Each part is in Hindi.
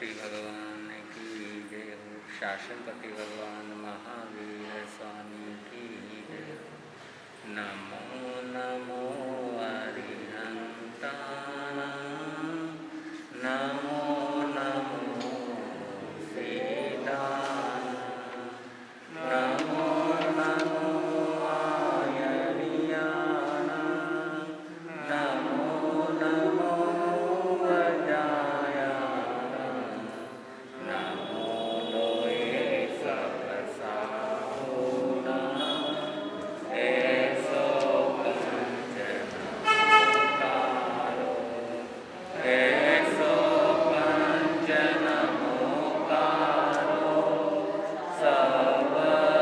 शासनपति भगवान की जय हो। शासनपति भगवान महावीर स्वामी की जय हो। नमो नमो अरिहंताणं, नमो नमो सीताणं, नमो नमो आयर्याणं, नमो नमो वज्रायाणं, नमो लोये सप्तसाहूणां, एसो पंचनमोकारो, एसो पंचनमोकारो, सर्वपावपणासनो,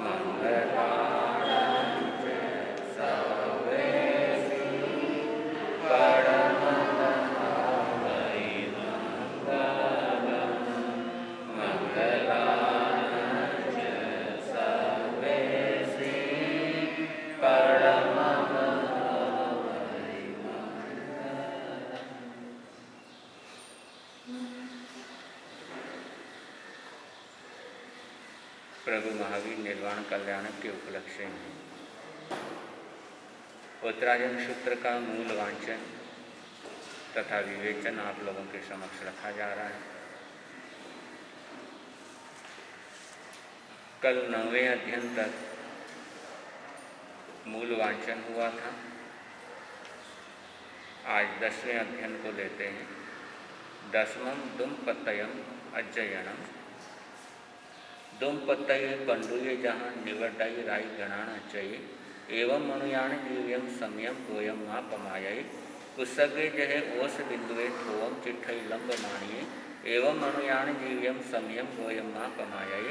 मंगलाणां च सर्वेषु, परमदहावै मङ्गलम्, मंगलाणां च सर्वेषु, परमदहावै मङ्गलम्। प्रभु महावीर निर्वाण कल्याण के उपलक्ष्य में उत्तरायण सूत्र का मूल वांचन तथा विवेचन आप लोगों के समक्ष रखा जा रहा है। कल 9वें अध्ययन तक मूल वांचन हुआ था। आज 10वें अध्ययन को लेते हैं। 10वां दुम्पत्तयम अध्ययनम। दुम्पत्तये पंडुये जहाँ निवर्तय राय गणाना चाहिए एवं मनुयान दिव्यम समयम गोयम मा पमाये पुस्तके जहे ओस बिंदुए थोवम चिट्ठई लंब मानिए एवं मनुयान दिव्यम समयम गोयम मा पमाये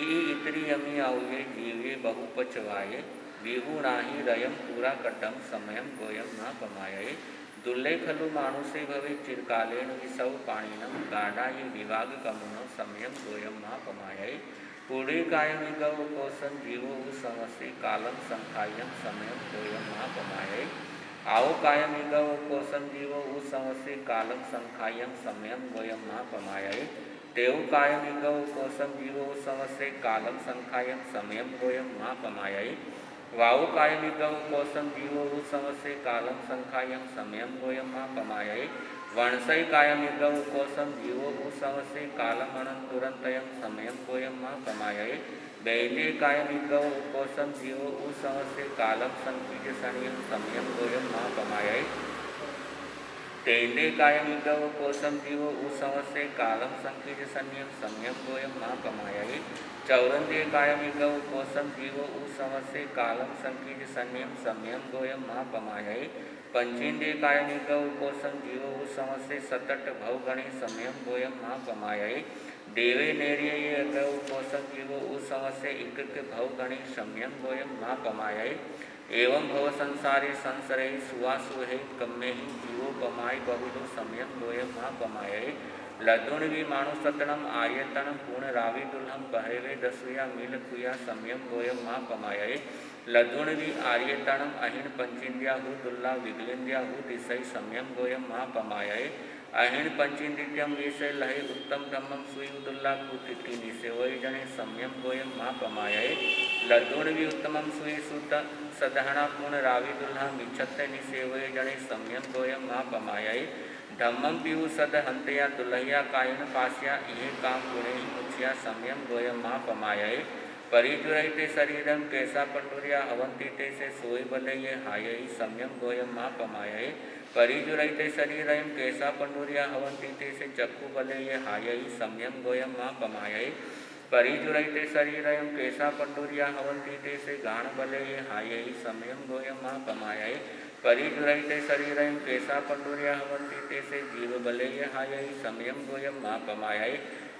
ई इतरी यमी आउये जीवे बहुपचवाये विहुणाहि रयम पूरा कटम समयम गोयम मा पमाये दुर्ले खलु मानुषे भवे चिरकालेन विसौ पाणिनम गाढ़ाये विभाग कमुनो समयम गोयम मा पमाये पूर्णे कायम गौ कोसम जीवो समस्ते कालम संखायम समयम गोयम मा पमाये आओ कायम गौ कोसम जीवो समस्ते कालम संखायम समयम गोयम मा पमाये देव कायम गौ कोसम जीवो समस्ते कालम संखायम समयम गोयम मा पमाये वाउ कायम गौ कोसम जीवो समस्ते कालम संखायम समयम गोयम मा पमाये वणसई कायम गौ कोसम जीवो समस्ते कालम अनंतुरंतयम समयम गोयम मा पमाये बैले कायम गौ कोसम जीवो समस्ते कालम संकीज सनियम समयम गोयम मा पमाये तेंडे कायम गौ कोसम जीवो समस्ते कालम संकीज सनियम समयम गोयम मा पमाये चौरंदे कायम गौ कोसम जीवो समस्ते कालम संकीज सनियम समयम गोयम मा पमाये पंचेंदे कायम गौ कोसम जीवो समस्ते सतट भवगणे समयम गोयम मा पमाये देवे नेरिये गौ कोसम जीवो समस्ते इकृत भवगणे समयम गोयम मा पमाये एवं भव संसारे संसरे सुवासुहे कम्मे ही जीवो पमाय बहुलो समयम गोयम मा पमाये लदुण भी मानु सतनम आयतनम पूर्ण रावि दुल्हम बहेवे दसुया मिल कुया समयम गोयम मा पमाये लदुण भी आर्यतनम अहिण पंचेंद्रिया हु दुल्ला विगलेंद्रिया हु दिशई समयम गोयम मा पमाये अहिण पंचेंद्रियम विषय लहे उत्तम धम्मम सुई दुल्ला कुतिथि निसे वही जने समयम गोयम मा पमाये लदुण भी उत्तमम सुई सुत सदहना पूर्ण रावि दुल्हा मिच्छते निसे वही जने समयम गोयम मा पमाये धम्मम पीहु सद हंतया दुल्हया कायन पास्या ये काम गुणे मुछिया समयम गोयम मा पमाये परिजुरहिते शरीरम कैसा पंडुरिया अवंती ते से सोई बलये हायई समयम गोयम मा पमाये परिजुरहिते शरीरम कैसा पंडुरिया अवंती ते से चक्षु बलये हायई समयम गोयम मा पमाये परिजुरहिते शरीरम कैसा पंडुरिया अवंती ते से गाण बलये हायई समयम गोयम मा पमाये परिजुरहिते शरीरम कैसा पंडुरिया अवंती ते से जीव बलये हायई समयम गोयम मा पमाये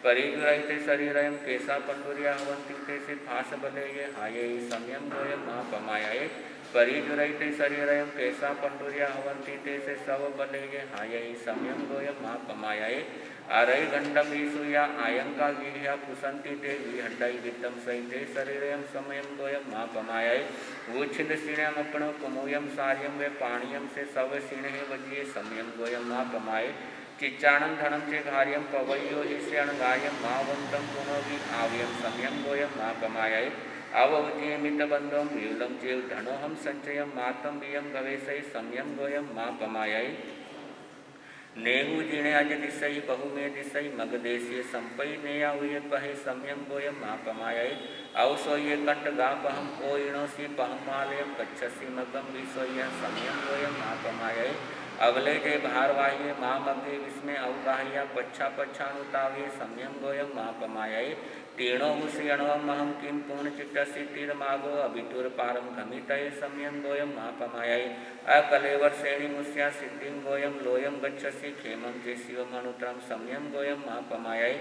परिजुरहिते शरीरम कैसा पंडुरिया अवंती ते से फास बलये हायई समयम गोयम मा पमाये परिजुरहिते शरीरम कैसा पंडुरिया अवंती ते से सव बलये हायई समयम गोयम मा पमाये अरैगंडम ईसूया आयंका वीह्या पुसंति ते विहड्डई वित्तम सहिते शरीरयम समयम द्वयम महापमायै वो छिंद सीण्यम अपनो कुमोयम सार्यम वे पाणियम से सव सीणे वजिए समयम द्वयम महापमाय चिच्चाणम धनम चे घार्यम पवयो ईस्यण गायम महावंतम पुनोवि आव्यम समयम द्वयम महापमायै अवजियमित बंधम व्यूलम चेव धनोहम संचयम मातम वियम गवेशय समयम द्वयम महापमायै नेहु जिणे अज दिशई बहु में दिशई मग देशीय संपई नेया हुए पहे समयम गोयम महापमायै अवसोये कंठ गापहम ओ इणोसी पहमालयम कच्छसी मगम विसोय समयम गोयम महापमायै अगले जय भारवाह्य महामग्गे विस्मय अवगाह्या पच्छा पच्छानुताव्ये समयम गोयम महापमायै तीर्णो हुष्यणवम महम किम पूर्ण चिट्टसी तीरमागो अभितुर पारम घमितये समयम गोयम महापमायै अकलेवर श्रेणी मुस्या सिद्धिं गोयम लोयम गच्छसि खेमं जे शिवमनुत्रम समयम गोयम महापमायै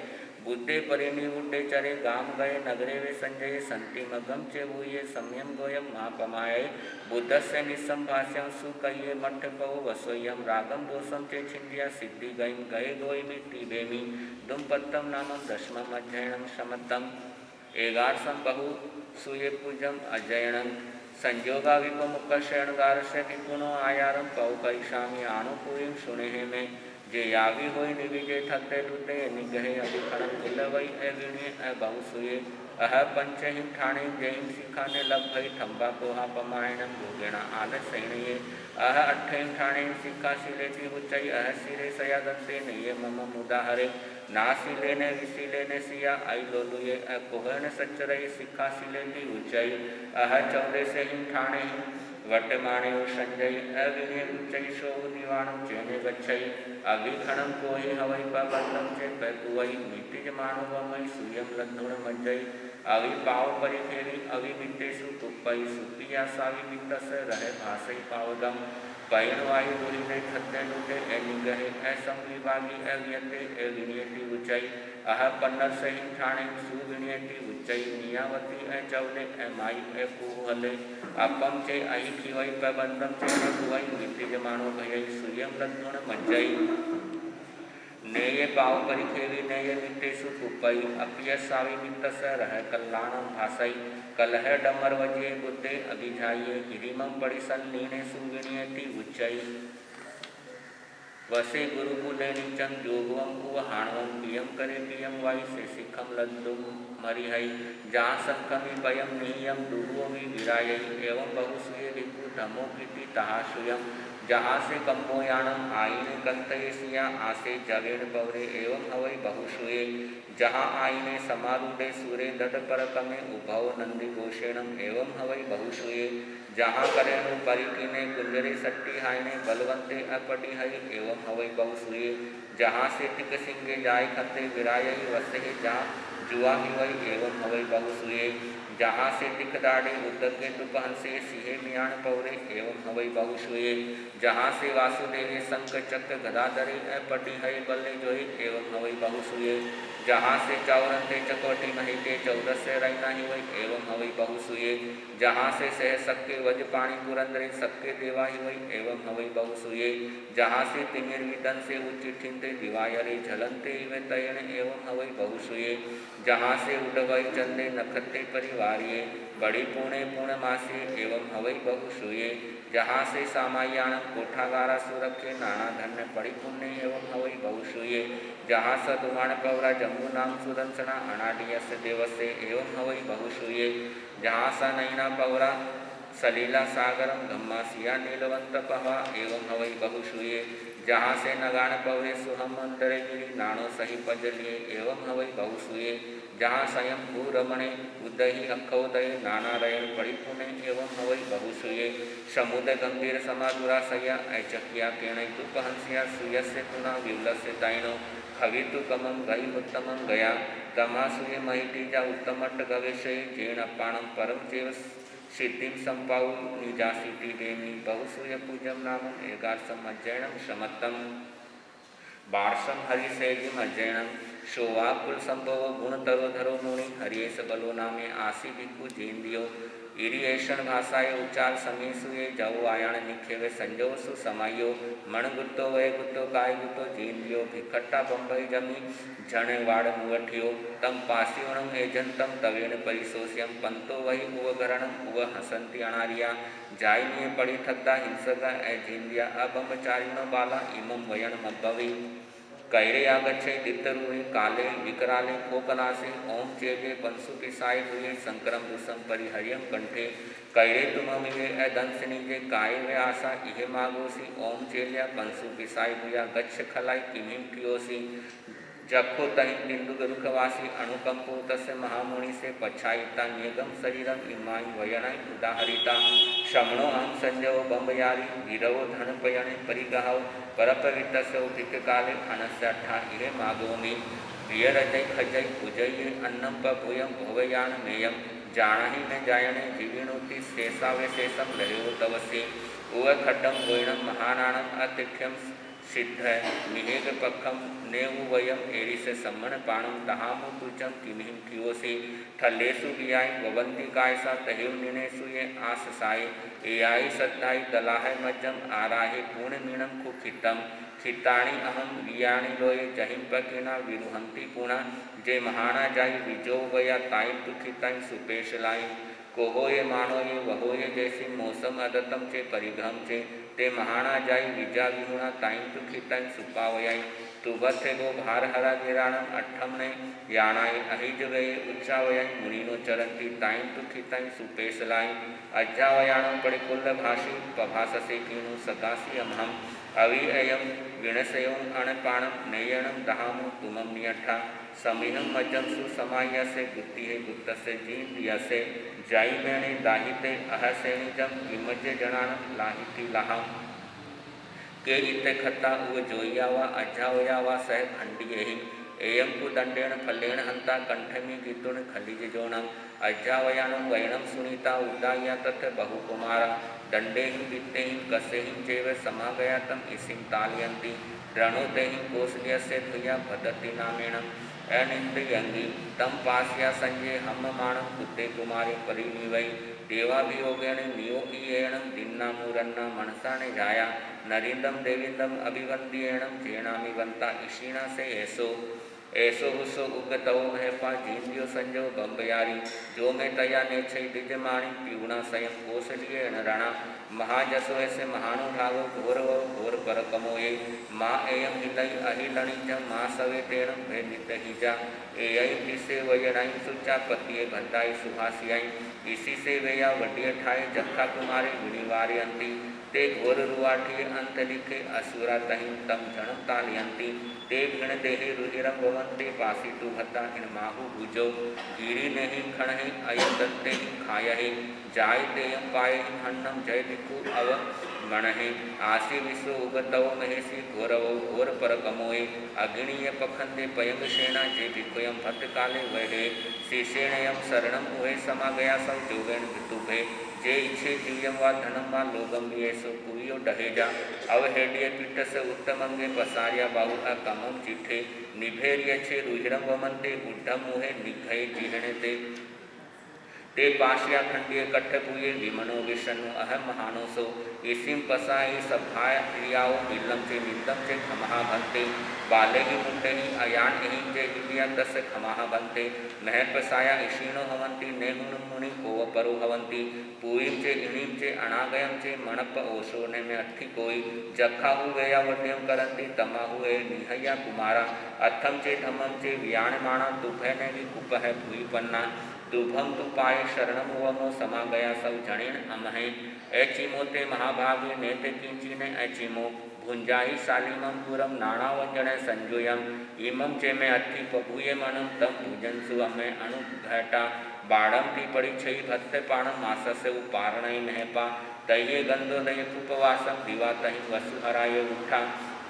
बुद्धे परिनिवुड्डे चरे गाम गए नगरे वे संजय संति मगम चे भूये समयम गोयम महापमायै बुद्धस्य निसंभाष्यं सुकये मठ पवो वसोयम रागम दोषम चे छिंदिया सिद्धि गयम गए गोयमि टीबेमि दुमपत्तम नामम दशमम अध्ययनम समत्तम एगारसम बहु सुये पूजम अध्ययनम संयोगा विपमुखशयणगार से निपुणो आयारम पौ करिष्यामि आनुपूर्यं सुनेहे में जे यावी होई निविजे थते लुटे निगहे अधिखणम इलवई अविणे बहुसुये अह पंचहिं ठाणे जयं शिखाने लभई थंबा पोहा पमायणम योगेण आलसैणये अह अट्ठैं ठाणे शिखा शिलेति उच्चै अह सिरे सयादन्ते नये मम मुदाहरे नाशिलेने विशिलेने सिया आई लोलुये कुहन सच्चरई शिखा शिलेति उच्चै अह चौदे से हिं ठाणे वर्तमाने संजय अविणे उच्चै सो निवाणं चेने गच्छै अभिखणं कोहि हवै पबंधं चे पैकुवै मितिजमानो वमै सूयं लद्धुण मज्जै अविपाव परिफेरि अविमितेषु कुप्पै सुप्रिया साविमितस रहे भासै पावदम पैणवायु दुरिते खद्दे लुटे निगहे असंविभागी अव्यते अविनियति उच्चै अह पन्नर सहिं ठाणे सुविनियति उच्चै नियावती चौले माई कुहले अपम चे अहि खिवै प्रबंधम चे नकुवै मितिजमानो भयै सूयं लद्धुण मज्जै नेये पाव परिखेवि नेये मितेषु कुप्पै अपियसावि मितस रह कल्याणं भासै कलह डमर वजे बुद्धे अभिजाये गिरिमं परिसन लीने सुविनियति उच्चै वसे गुरुकुले नीचं जोगवं कुवहाणवं पियं करे पियं वाई से सिखम लद्दुम मरिहै जहाँ संकमि पयं नियम दुर्वोमि विरायै एवं बहुसुये रिपु धमो कीति तहा सुयं जहाँ से कंबोयाणम आईने कंतयसिया आसे जवेण पवरे एवं हवै बहुसुये जहाँ आईने समारूढ़े सूरे दद पर कमे उभव नंदी घोषेणम एवं हवै बहुसुये जहाँ करेणु परिकीने गुंजरे सट्टी हायने बलवंते अपटी हई एवं हवै बहुसुये जहाँ से टिक सिंगे जाय खते विराय वसे जहाँ जुआ हिवै एवं हवै बहुसुये जहाँ से टिक दाढ़े उद्दके टुपहंसे सिहे मियाण पौरे एवं हवै बहुसुये जहाँ से वासुदेवे शंख चक्र गदाधरे अपटी हई बल्ले जोई एवं हवै बहुसुये जहाँ से चौरंते चकोटी महिते चौदस्य रैना हिवै एवं हवै बहुसुये जहाँ से सह सक्के वज पाणी पुरंदरे सक्के देवा हिवै एवं हवै बहुसुये जहाँ से तिमिर विदन से उच्चिठिंते दिवायरे झलंते इवे तयण एवं हवै बहुसुये जहाँ से उडवै चंदे नखत्ते परिवारिये बड़ी पुणे पूर्णमासी एवं हवै बहुसुये जहाँ से सामायाणम कोठागारा सुरक्षे नाना धन्य पड़ी पुण्य एवं हवै बहुसुये जहाँ सदुमाण पवरा जम्बू नाम सुदंसना अनाडियस देवसे एवं हवै बहुसुये जहाँ सा नैना पवरा सलीला सागरम गम्मा सिया नीलवंत पहा एवं हवै बहुसुये जहाँ से नगान पवरे सुहम अंतरे गिरी नाणो सही पजलिए एवं हवै बहुसुये जहाँ स्वयं भूरमणे उदही अखोदय नाना रयण परिपुणे एवं हवै बहुसुये समुद्र गंभीर समाधुरा सया ऐचकिया केण तुपहंसिया सुयस्य तुना विवलस्य तैणो हवितु कमं गई उत्तमं गया तमासुये महिटीजा उत्तमट्ट गवेशये जेण पाणम परम चेव सिद्धिं संपाऊ निजासिति वेमी बहुसूय पूजम नामम एगारसम अध्ययनम समत्तम बारसम हरिसेजिम अध्ययनम शोवा कुल संभव गुण तरो धरो मुनि हरियेश बलो नामे आसी भिक्खु जीन दियो इरिएशन भाषाए उच्चार समीसु ये जाओ आयाण निखेवे संजो सु समायो मण गुत्तो वय गुत्तो काय गुत्तो जीन दियो भिखट्टा बंबई जमी जण वाड़ मुवठियो तम पासिवणं एजंतम तवेण परिसोस्यम पंतो वही उवगरणं उव हसंती अनारिया जाइनिये पड़ी थद्दा हिंसका ए जींदिया अबंबचारिणो बाला इमं वयन मब्बवी कैरे आगच्छे दित्तरुहे काले विकराले कोकलासे ओम चेजे पंसु पिसाय हुए संक्रम दुसम परिहर्यम कंठे कैरे तुममिवे अदंसनिजे काय वे आशा इहे मागोसी ओम चेल्या पंसु पिसाय हुआ गच्छ खलाई किमिम ठियोसी जखो तहि बिंदु रुखवासी अणुकंपो तस्य महामुनि से पच्छायिता नियगम शरीरम इमाई वयनाई उदाहरिता शमणो अहम संजयो बंबयारी वीरवो धन पयणे परिगहाव परपवितस्यो भिक काले अनस्याठा इहे मागोमी प्रियरजय खजय पूजय अन्नम पभूयम भोवयान मेयम जानाहि न जायणे जीविणोति शेषावे शेषम लयो तवसी उव खड्डम गोइणम महानाणम अतिथ्यम सिद्ध निहेग पक्खम नेवु वयम एरिस सम्मन पाणम तहामु तुचम किमिहिम ठियोसी थल्लेसु बियाई ववंती कायसा तहिव निनेसु ये आस साई एयाई सद्दाई दलाहे मज्जम आराहे पूर्ण मीणम कुखितम खिताणी अहम वियाणी लोये जहिम पकिना विरुहंती पुणा जे महाना जाई विजो वया ताई दुखिताई सुपेश लाई कोहो ये मानो ये वहो ये जैसी मौसम अदतम चे परिघम चे ते महाना जाई विजा विहुणा ताइन तुखी ताइन सुपावयाई तुबथे गो भार हरा गिराणम अठम ने याणाई अहिज गए उच्चावयाई मुनिनो चरंती ताइन तुखी ताइन सुपेश लाई अज्जावयाणम पड़े कुल भाषी पभाससे कीणु सकासी अमहम अवि अयम विणसयों अणपाणम नयनम दहामु तुमम नियठा समीहम मज्जम सुसमायसे गुत्ति है गुत्त से जीन यसे जाई मैंने दाहिते अहसेनिजम विमज्य जनानम लाहिति लाहम के इते खत्ता उव जोयावा अज्जावयावा सह खंडिये ही एयं कु दंडेन फलेन हंता कंठमी गीतुन खलिज जोनम अज्जावयानम वैणम सुनीता उदाया तथ बहुकुमारा दंडे ही वित्ते ही कसे ही चेव समागया तम इसिम तालयंती रणोते ही कोसलिय से धुया भदति नामेणम अनिंद्रियंगी तम पास्या संजय हम माणम कुत्ते कुमारे परिनिवई देवाभियोगेण नियोगीयेणम दिन्ना मूरन्ना मनसा ने जाया नरिंदम देविंदम अभिवंद्येणम जेणामिवंता इषिणा से ऐसो हुसो उगतव महपा जींदियो संजो बंबयारी जो में तया ने छई दिजमाणी पीवना स्वयं कोसलिये रणा महाजसो ऐसे महानुभावो घोरव घोर पर कमोये माँ एयम हिलई अहिलणिजम माँ सवे तेणम भेदित हिजा एयई दिसे वयनाई सुचा पतिये भद्दाई सुहासियाई इसी से वेया वडिय ठाए जखा कुमारे विनिवार्यंती ते घोर रुआठी अंत लिखे असुरा तहिं तम झण तालयंती ते भिण देहे रुहिरम भवंते पासी तु भत्ता इन माहु भुजो गिरी नहीं खणहि अयदंते खायहि जाय तेयम पायहि हन्नम जय दिखु अव मणहि आसी विश्व उगतव महेशी घोरव घोर पर कमोए अगिणीय पखंदे पयंग सेना जे भिखोयम भट्ट काले वहे शिषेणयम शरणम उहे समा गया सब जोगेण भितुभे जे इच्छे दिव्यम वा धनम वा लोगम येसो कुवियो डहेजा अवहेडिय पीठ से उत्तम अंगे पसारिया बाहु अकमम चिठे निभेरिय छे रुहिरम वमंते बुद्धम मुहे निघय जीहणे ते पाशिया खंडिय कट्ठ पुये विमनो विषनु अहम महानोसो इसिम पसाई सभाय क्रियाओ बिल्लम चे निंदम चे खमहा भंते बाले ही मुंडे ही अयान एहि जे हिलिया तस खमहा भंते महर पसाया इषिणो हवंती नेहुन मुनि कोव परो हवंती पूईम चे इणीम चे अनागयम चे मणप ओशो ने में अट्ठी कोई जखा हु गया वड्यम करंती तमा हुए निहया कुमारा अथम चे धमम चे वियाण माणा दुभय ने भी कुप है भूई पन्ना दुभम तु पाए शरणम वमो समा गया सब जणेन अमहे ऐचिमो ते महाभागे नेते किंची ने ऐचिमो भुंजाई सालिमम पुरम नाणा वंजन संजोयम इमम चे में अति पभुये मनम तम भुजन सु अमे अणुघटा बाड़म ती पड़ी छई भत्ते पाणम मास से उपारणई महपा तये गंधोदय उपवासम दिवा तहि वसु हराय उठा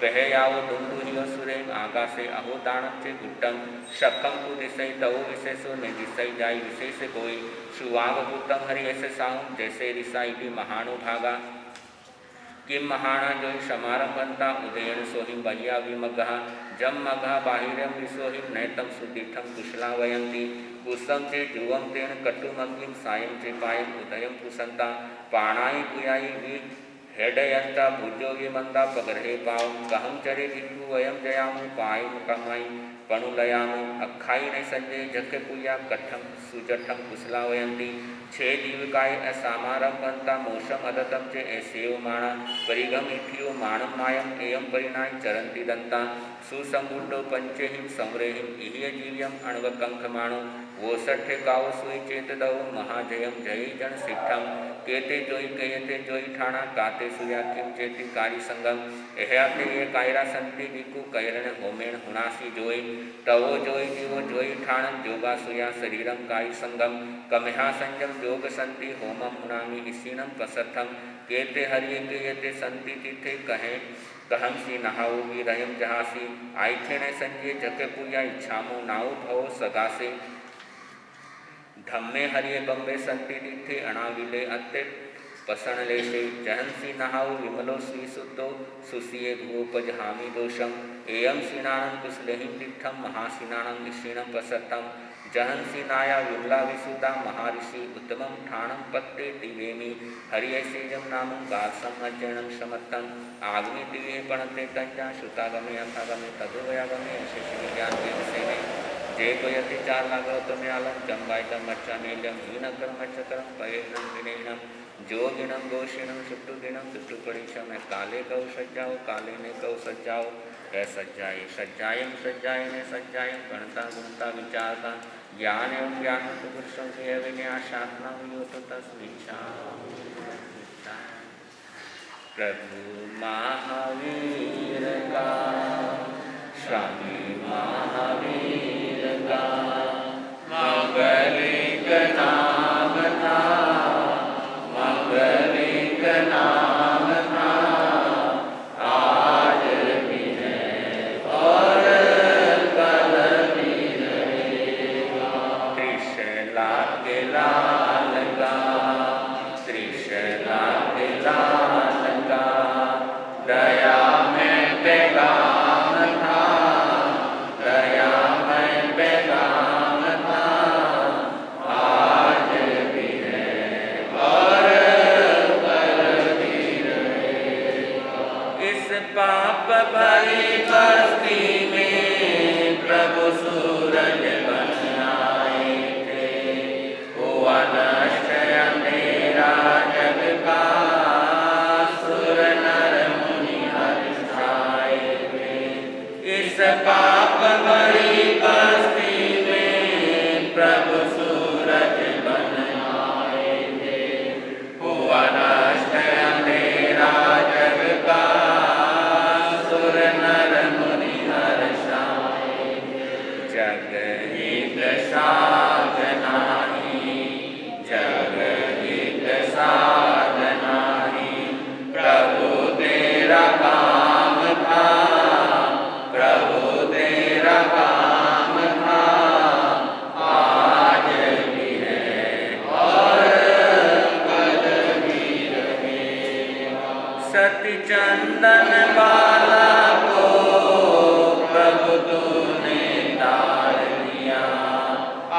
पहयावो दुंदुहियो सुरेम आकाशे अहो दानम चे गुट्टम शक्कम तु दिसई तवो विशेषो ने दिसई जाई विशेष कोई सुवाग भूतम हरि ऐसे साहु जैसे रिसाई भी महानुभागा किम महाणा जोई समारंभंता उदयन सोहि बह्या विमग्गा जम मघा बाहिरम विसोहि नैतम सुदीठम कुशला वयंती कुसम चे जुवम तेन कटुमग्निम सायं चे पायम उदयम पुसंता पाणाई कुयाई वि हेडयंता भुजो विमंदा पगरहे पावम कहम चरे भिक्षु वयम जयामु पायम कमाई पणुलयामु अखाई ने संजय जख पुया कठम सुजठम कुशला वयंती छे जीविकाय असामारंभंता मोशम अदतम चे ऐसेव माणा परिगम इठियो माणम मायम एयम परिणाय चरंती दंता सुसंबुडो पंचेहिम संवरेहिम इहिय जीव्यम अणवकंख माणो वो सठे काव सुई चेत दव महाजयम जय जन सिद्धम केते जोई कहते जोई ठाणा काते सुया किम चेति कारी संगम एहयाते ये कायरा संति दिकु कैरण होमेण हुणासी जोई तवो जोई जीवो जोई ठाणम जोगा सुया शरीरम काई संगम कमहा संजम जोग संति होमम हुनामि इसीनम पसथम केते हरिये केयते संति तिथे कहे कहम सी नहाओ भी रहम जहासी आयथे ने संजय जके पुया इच्छामो नाउ भवो सगासे धम्मे हरिये बम्बे संति दिथे अणाविले अत्ते पसण लेशे जहंसी नहाओ विमलो श्री शुद्धो सुसिये भूपज हामी दोषम एयम सीनाणं कुशलेहिं दिठम महासीनाणं निशीणं पसतम जहंसी नाया विमला विसुदा महर्षि उत्तमं ठाणं पत्ते दिवेमी हरिये सेजम नामं गासम अज्जनं समत्तम आग्नि दिवे पणते तंजा श्रुतागमे अथागमे तदुवयागमे शेषि ज्ञान वेद सेने जे कोयति चार लागो तमे आलम जंबाइतम मच्चा नीलम हीनकर्म चक्रम पयेनम विनेनम जोगिनम गोषिणम सुट्टुगिनम सुट्टुपणीशम काले कौ सज्जाओ काले ने कौ सज्जाओ है सज्जाए सज्जायम सज्जायने सज्जायम गणता गुणता विचारता ज्ञान एवं ज्ञान पुरुषों के विन्यासात्मा योत तस्वीचा प्रभु महावीर का स्वामी महावीर का मंगलिक नाम था मंगलिक नाम था आज भी है और कल भी रहेगा त्रिशला के लाल का त्रिशला के लाल का दया में पैगाम था दया में पैगाम था आज भी है और कल भी रहेगा इस पाप भरी बस्ती में प्रभु सूरज बन आए थे हुआ नष्ट अंधेरा जग का सुर नर मुनि हर्षाए थे इस पाप भरी बस्ती में प्रभु सूरज बन आए थे हुआ नष्ट अंधेरा जग का सुर नर मुनि हर्षाए जग एक साधना जग एक साधना प्रभु तेरा काम था प्रभु तेरा काम था आज भी है और कल भी रहेगा सती चंदन बाला को प्रभु तूने तार दिया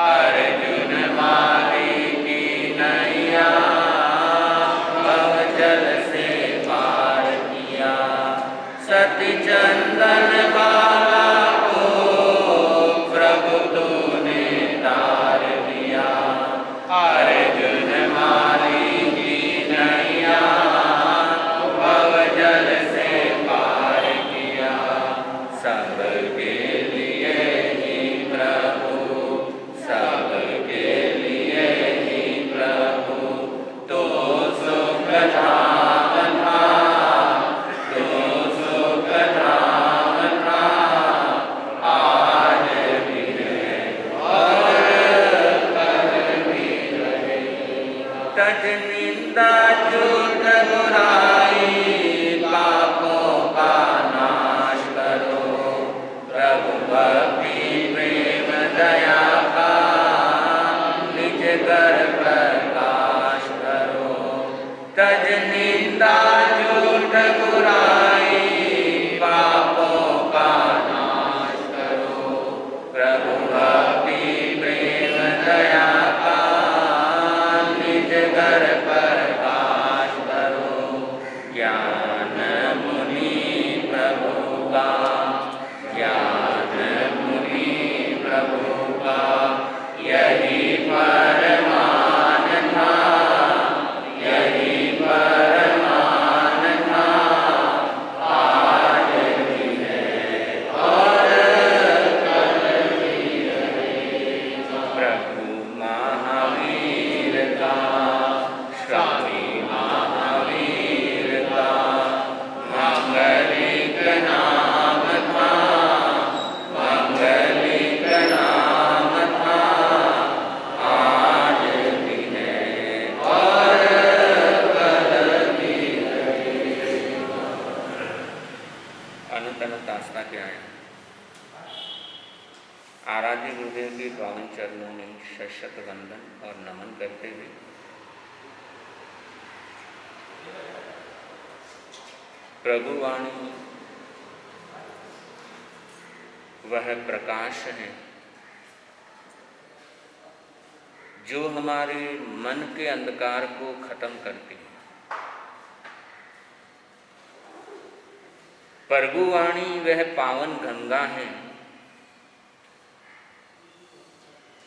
अर्जुन माली की नैया भव जल से पार किया सती चंदन बाला को प्रभु तूने तार दिया अर्जुन माली की नैया भव जल से पार किया सबके लिए ही प्रभु सबके लिए ही प्रभु तो सुख धाम था तो सुख धाम था आज भी है और कल भी रहेगा तज निंदा झूठ बुराई पापों का नाश करो प्रभु भक्ति प्रेम दया का निज कर प्रकाश करो तज निंदा झूठ कर प्रकाश करो, ज्ञान मुनि प्रभु का, ज्ञान मुनि प्रभु का यही परमान था, यही परमान था, आज भी है और कल भी रहेगा। प्रभु महावीर का, स्वामी महावीर का मांगलिक नाम था, मांगलिक नाम था, आज भी है और कल भी रहेगा। अनंत आस्था क्या है? आराध्य गुरुदेव के पावन चरणों में शत वंदन और नमन करते हुए प्रभुवाणी वह प्रकाश है जो हमारे मन के अंधकार को खत्म करती है। प्रभुवाणी वह पावन गंगा है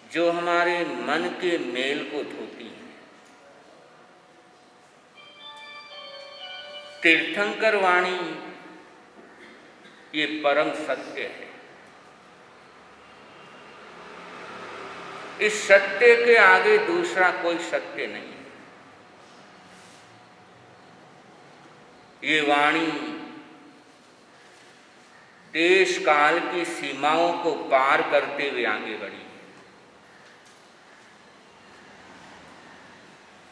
जो हमारे मन के मेल को धोती है। तीर्थंकर वाणी ये परम सत्य है। इस सत्य के आगे दूसरा कोई सत्य नहीं है। ये वाणी देश काल की सीमाओं को पार करते हुए आगे बढ़ी।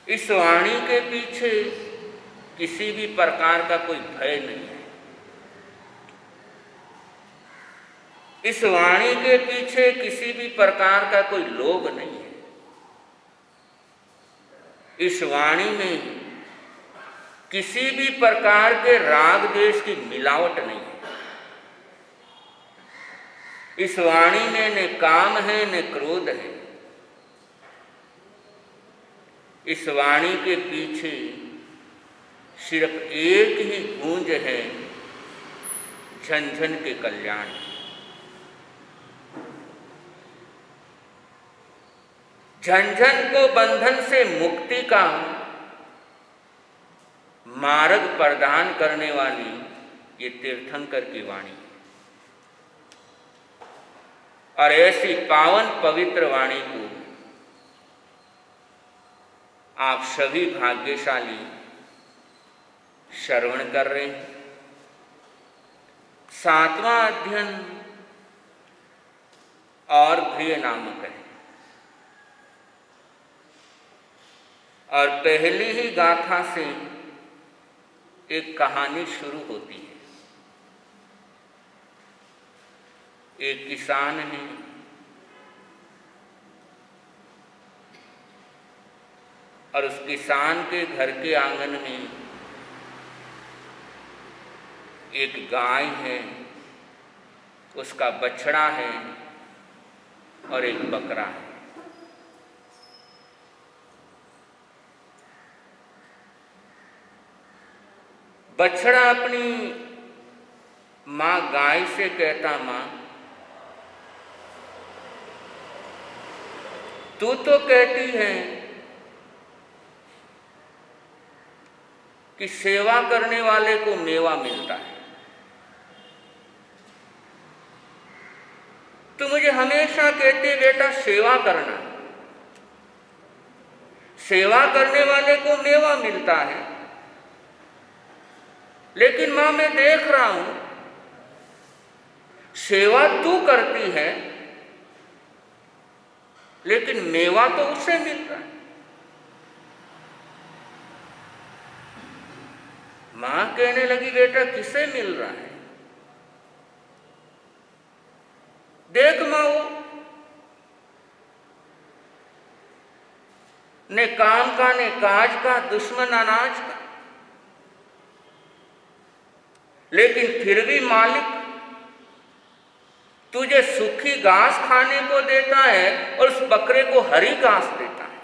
इस वाणी के पीछे किसी भी प्रकार का कोई भय नहीं है। इस वाणी के पीछे किसी भी प्रकार का कोई लोभ नहीं है। इस वाणी में किसी भी प्रकार के राग द्वेष की मिलावट नहीं है। इस वाणी में न काम है न क्रोध है। इस वाणी के पीछे सिर्फ एक ही गूंज है, झन झन के कल्याण। झन झन को बंधन से मुक्ति का मार्ग प्रदान करने वाली ये तीर्थंकर की वाणी। और ऐसी पावन पवित्र वाणी को आप सभी भाग्यशाली श्रवण कर रहे हैं। 7वां अध्ययन और प्रिय नामक है। और पहली ही गाथा से एक कहानी शुरू होती है। एक किसान है, और उस किसान के घर के आंगन में एक गाय है, उसका बछड़ा है और एक बकरा है। बछड़ा अपनी माँ गाय से कहता, माँ तू तो कहती है कि सेवा करने वाले को मेवा मिलता है। तो मुझे हमेशा कहते बेटा सेवा करना, सेवा करने वाले को मेवा मिलता है। लेकिन मां मैं देख रहा हूं सेवा तू करती है लेकिन मेवा तो उससे मिल रहा है। मां कहने लगी बेटा किसे मिल रहा है? देख मां वो ने काम का ने काज का, दुश्मन अनाज का, लेकिन फिर भी मालिक तुझे सूखी घास खाने को देता है और उस बकरे को हरी घास देता है।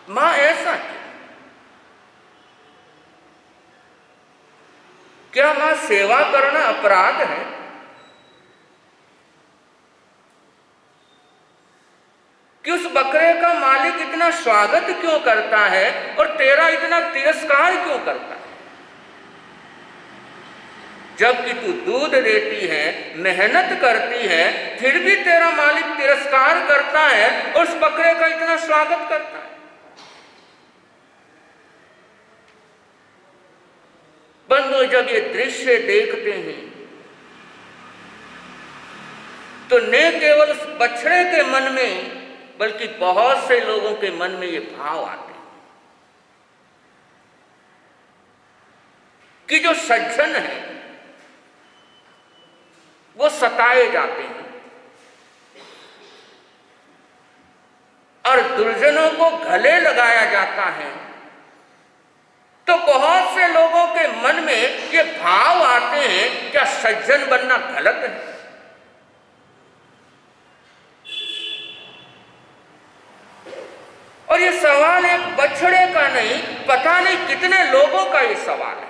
मां ऐसा क्यों? क्या मां सेवा करना अपराध है? कि उस बकरे का मालिक इतना स्वागत क्यों करता है और तेरा इतना तिरस्कार क्यों करता है? जबकि तू दूध देती है, मेहनत करती है, फिर भी तेरा मालिक तिरस्कार करता है और उस बकरे का इतना स्वागत करता है। बंधु, जब ये दृश्य देखते हैं तो न केवल उस बछड़े के मन में बल्कि बहुत से लोगों के मन में ये भाव आते हैं कि जो सज्जन है वो सताए जाते हैं और दुर्जनों को गले लगाया जाता है। तो बहुत से लोगों के मन में ये भाव आते हैं, क्या सज्जन बनना गलत है? और ये सवाल एक बछड़े का नहीं, पता नहीं कितने लोगों का ये सवाल है,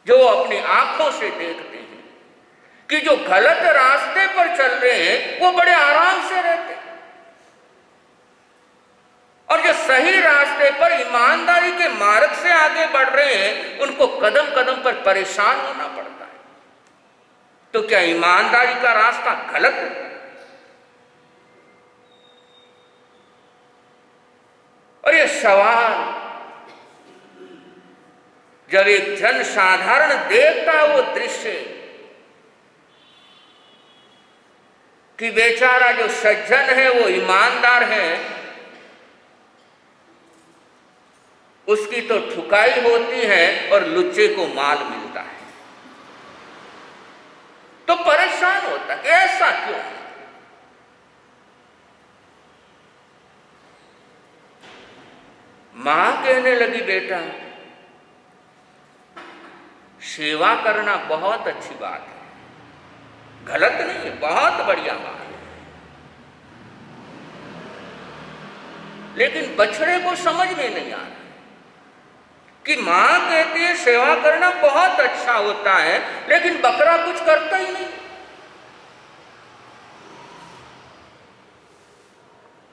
जो अपनी आंखों से देखते हैं कि जो गलत रास्ते पर चल रहे हैं वो बड़े आराम से रहते हैं और जो सही रास्ते पर ईमानदारी के मार्ग से आगे बढ़ रहे हैं उनको कदम कदम पर परेशान होना पड़ता है। तो क्या ईमानदारी का रास्ता गलत है? और ये सवाल जब एक जन साधारण देखता है वो दृश्य कि बेचारा जो सज्जन है वो ईमानदार है, उसकी तो ठुकाई होती है और लुच्चे को माल मिलता है, तो परेशान होता है ऐसा क्यों है? मां कहने लगी, बेटा सेवा करना बहुत अच्छी बात है, गलत नहीं है, बहुत बढ़िया बात है, लेकिन बछड़े को समझ में नहीं आ रहा कि मां कहती है सेवा करना बहुत अच्छा होता है, लेकिन बकरा कुछ करता ही नहीं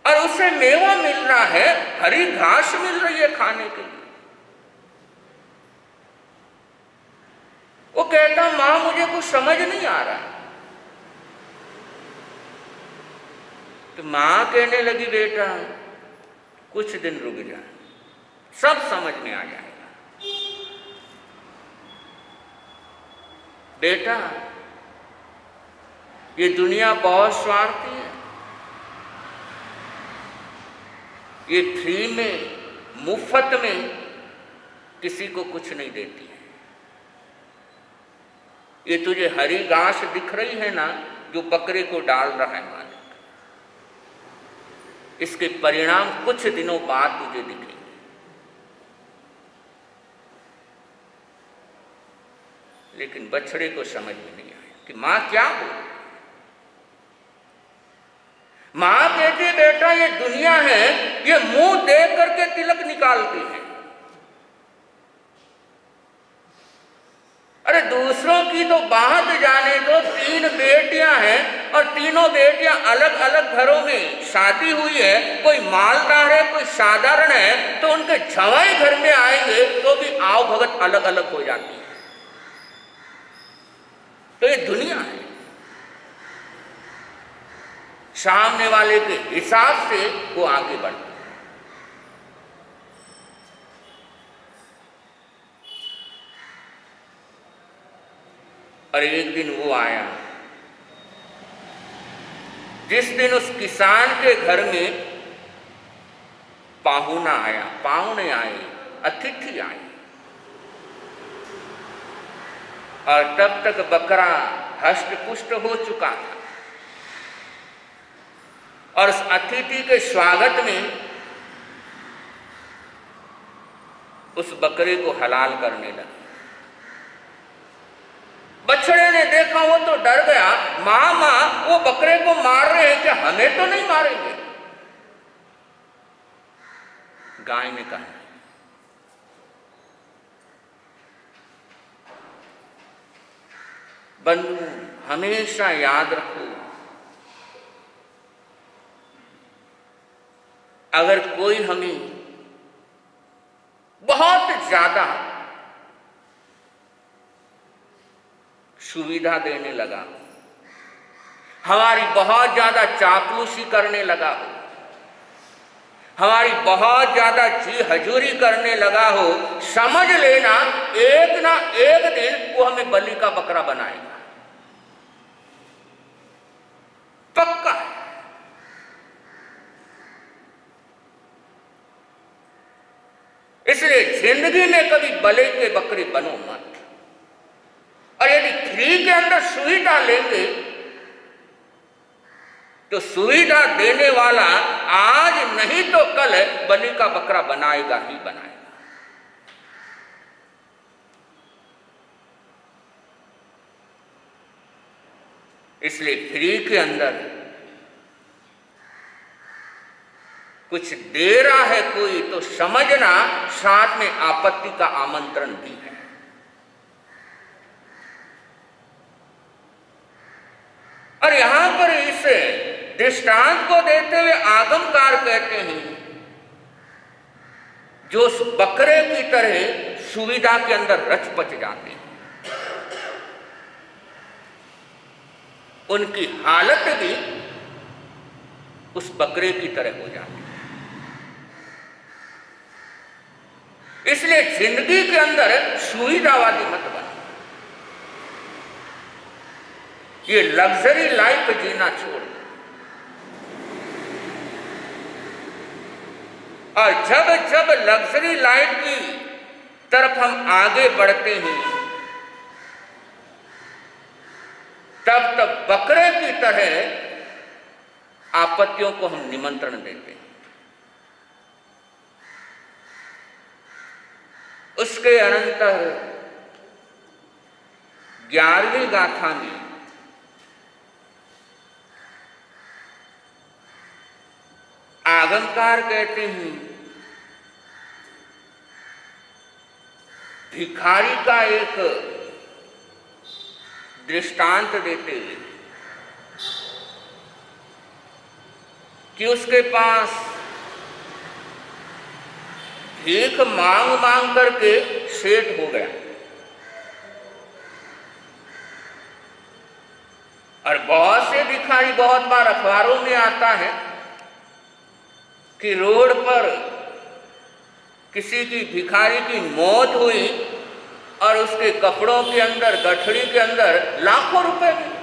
और उसे मेवा मिल रहा है, हरी घास मिल रही है खाने के लिए। वो कहता मां मुझे कुछ समझ नहीं आ रहा। तो मां कहने लगी, बेटा कुछ दिन रुक जा, सब समझ में आ जाएगा। बेटा ये दुनिया बहुत स्वार्थी है, ये फ्री में मुफ्त में किसी को कुछ नहीं देती है। ये तुझे हरी घास दिख रही है ना जो बकरे को डाल रहा है मालिक, इसके परिणाम कुछ दिनों बाद तुझे दिखेंगे। लेकिन बछड़े को समझ में नहीं आया कि मां क्या हो। मां कहती बेटा ये दुनिया है, ये मुंह देख करके तिलक निकालती है। अरे दूसरों की तो बात जाने दो, 3 बेटियां हैं और तीनों बेटियां अलग अलग घरों में शादी हुई है, कोई मालदार है कोई साधारण है, तो उनके जवाई घर में आएंगे तो भी आओ भगत अलग अलग हो जाती है। तो ये दुनिया है, सामने वाले के हिसाब से वो आगे बढ़ती है। और एक दिन वो आया जिस दिन उस किसान के घर में पाहुना आया, पाहुने आए, अतिथि आए, और तब तक बकरा हष्ट पुष्ट हो चुका था और उस अतिथि के स्वागत में उस बकरे को हलाल करने लगा। बछड़े ने देखा, वो तो डर गया, मां वो बकरे को मार रहे हैं, क्या हमें तो नहीं मारेंगे? गाय ने कहा, बंधु हमेशा याद रखो, अगर कोई हमें बहुत ज्यादा सुविधा देने लगा, हमारी बहुत ज्यादा चापलूसी करने लगा हो, हमारी बहुत ज्यादा जी हजूरी करने लगा हो, समझ लेना एक ना एक दिन वो हमें बलि का बकरा बनाएगा, पक्का। इसलिए जिंदगी में कभी बलि के बकरे बनो मत। और यदि फ्री के अंदर सुविधा लेंगे तो सुविधा देने वाला आज नहीं तो कल बलि का बकरा बनाएगा ही बनाएगा। इसलिए फ्री के अंदर कुछ दे रहा है कोई तो समझना साथ में आपत्ति का आमंत्रण भी है। और यहां पर इस दृष्टांत को देते हुए आगमकार कहते हैं, जो उस बकरे की तरह सुविधा के अंदर रच पच जाते हैं, उनकी हालत भी उस बकरे की तरह हो जाती है। इसलिए जिंदगी के अंदर सुविधावादी मत बनो, ये लग्जरी लाइफ जीना छोड़ दो। और जब जब लग्जरी लाइफ की तरफ हम आगे बढ़ते हैं, तब तब बकरे की तरह आपत्तियों को हम निमंत्रण देते हैं। उसके अनंतर 11वीं गाथा में आगमकार कहते हैं, भिखारी का एक दृष्टांत देते हुए कि उसके पास भीख मांग मांग करके सेठ हो गया। और बहुत से भिखारी, बहुत बार अखबारों में आता है कि रोड पर किसी की भिखारी की मौत हुई और उसके कपड़ों के अंदर, गठड़ी के अंदर लाखों रुपए मिले।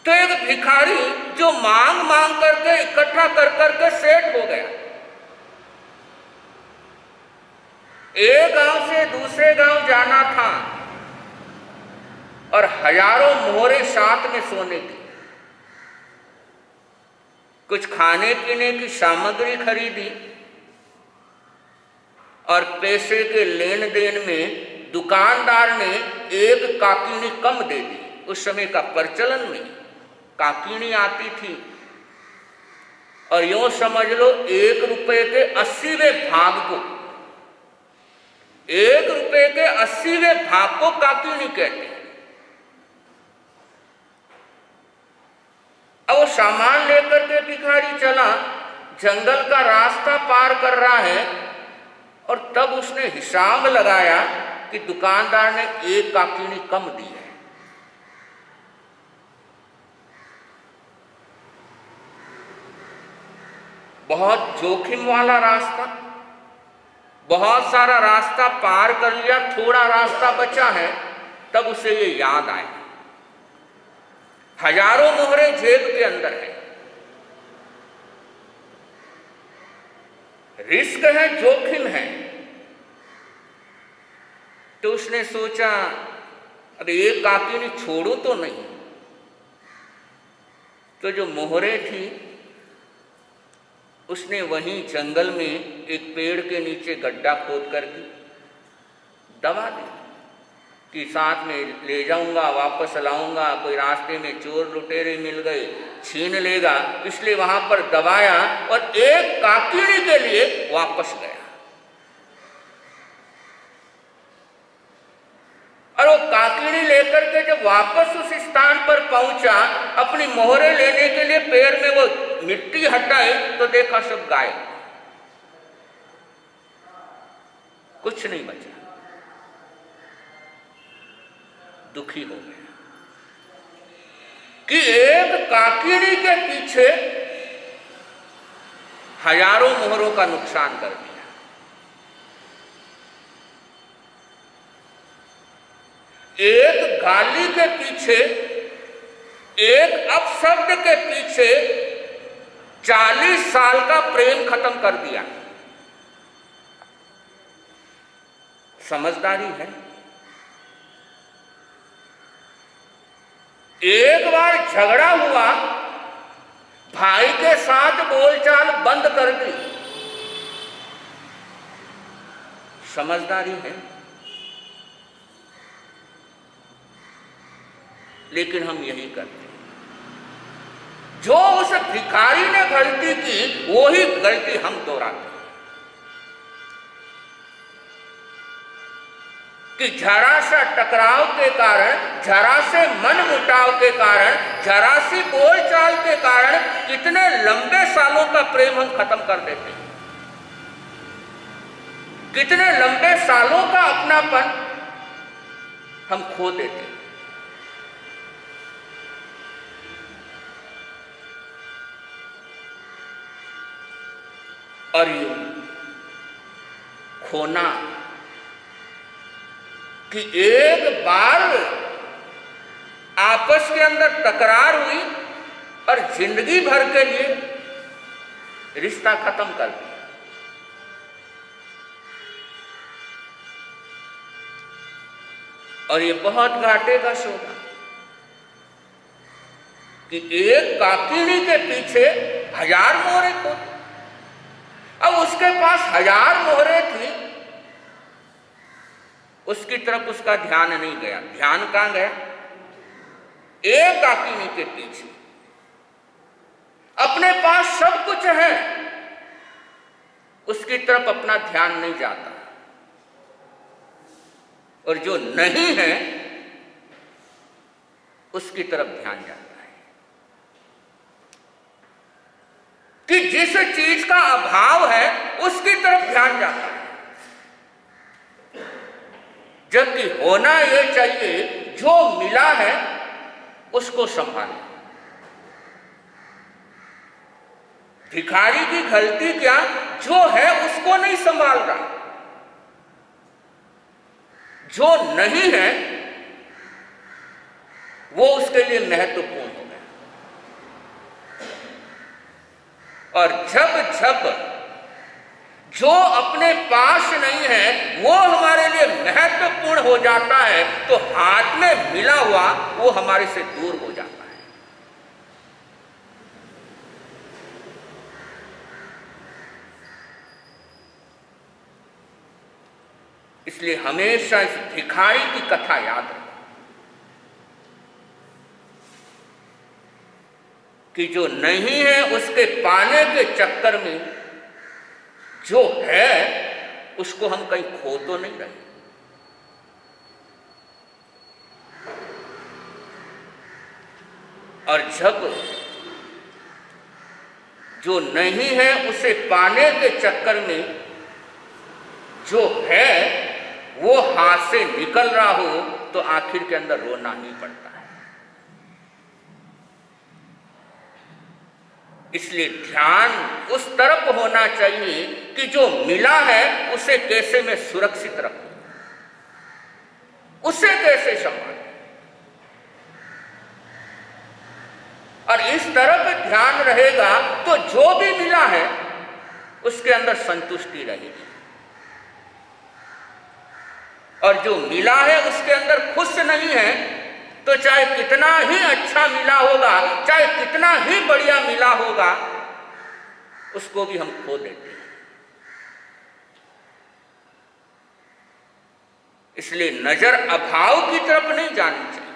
तो एक भिखारी जो मांग मांग करके इकट्ठा कर करके सेठ हो गया, एक गांव से दूसरे गांव जाना था और हजारों मोहरे साथ में सोने की, कुछ खाने पीने की सामग्री खरीदी और पैसे के लेन देन में दुकानदार ने एक काकीनी कम दे दी। उस समय का प्रचलन में काकीनी आती थी और यूं समझ लो 1 रुपए के 80वें भाग को, 1 रुपए के 80वें भाग को काकीनी कहते हैं। अब वो सामान लेकर के भिखारी चला, जंगल का रास्ता पार कर रहा है और तब उसने हिसाब लगाया कि दुकानदार ने 1 काकीनी कम दी है। बहुत जोखिम वाला रास्ता, बहुत सारा रास्ता पार कर लिया, थोड़ा रास्ता बचा है, तब उसे ये याद आया, हजारों मोहरे जेब के अंदर है, रिस्क है, जोखिम है। तो उसने सोचा अरे एक काकीनी छोड़ू तो नहीं। तो जो मोहरे थी उसने वहीं जंगल में एक पेड़ के नीचे गड्ढा खोद करके दबा दी। कि साथ में ले जाऊंगा, वापस लाऊंगा, कोई रास्ते में चोर लुटेरे मिल गए छीन लेगा, इसलिए वहां पर दबाया और एक काकिणी के लिए वापस गया। और वो काकिणी लेकर के जब वापस उस स्थान पर पहुंचा, अपनी मोहरे लेने के लिए पैर में वो मिट्टी हटाई तो देखा सब गायब, कुछ नहीं बचा। दुखी हो गया कि एक काकिणी के पीछे हजारों मोहरों का नुकसान कर दिया। एक गाली के पीछे, एक अपशब्द के पीछे 40 साल का प्रेम खत्म कर दिया। समझदारी है। एक बार झगड़ा हुआ, भाई के साथ बोलचाल बंद कर दी। समझदारी है। लेकिन हम यही करते हैं। जो उस भिखारी ने गलती की, वही गलती हम दोहराते हैं कि जरा सा टकराव के कारण, जरा से मन मुटाव के कारण, जरा सी बोलचाल के कारण कितने लंबे सालों का प्रेम हम खत्म कर देते हैं, कितने लंबे सालों का अपनापन हम खो देते हैं। और ये खोना कि एक बार आपस के अंदर तकरार हुई और जिंदगी भर के लिए रिश्ता खत्म कर दिया। और ये बहुत घाटे का सौदा कि एक काकिनी के पीछे 1000 मोहरे को, अब उसके पास 1000 मोहरे थी, उसकी तरफ उसका ध्यान नहीं गया। ध्यान कहां गया? एक काकिनी के पीछे। अपने पास सब कुछ है, उसकी तरफ अपना ध्यान नहीं जाता। और जो नहीं है उसकी तरफ ध्यान जाता है। कि जिस चीज का अभाव है उसकी तरफ ध्यान जाता है, जबकि होना यह चाहिए जो मिला है उसको संभालें। भिखारी की गलती क्या? जो है उसको नहीं संभाल रहा, जो नहीं है वो उसके लिए महत्वपूर्ण हो गया। और जब जब जो अपने पास नहीं है वो हमारे लिए महत्वपूर्ण हो जाता है, तो हाथ में मिला हुआ वो हमारे से दूर हो जाता है। इसलिए हमेशा इस भिखारी की कथा याद रखें कि जो नहीं है उसके पाने के चक्कर में जो है उसको हम कहीं खो तो नहीं रहे। और जब जो नहीं है उसे पाने के चक्कर में जो है वो हाथ से निकल रहा हो, तो आखिर के अंदर रोना ही पड़ता है। इसलिए ध्यान उस तरफ होना चाहिए कि जो मिला है उसे कैसे मैं सुरक्षित रखूं, उसे कैसे संभालूं। और इस तरफ ध्यान रहेगा तो जो भी मिला है उसके अंदर संतुष्टि रहेगी। और जो मिला है उसके अंदर खुश नहीं है, तो चाहे कितना ही अच्छा मिला होगा, चाहे कितना ही बढ़िया मिला होगा, उसको भी हम खो देते हैं। इसलिए नजर अभाव की तरफ नहीं जानी चाहिए,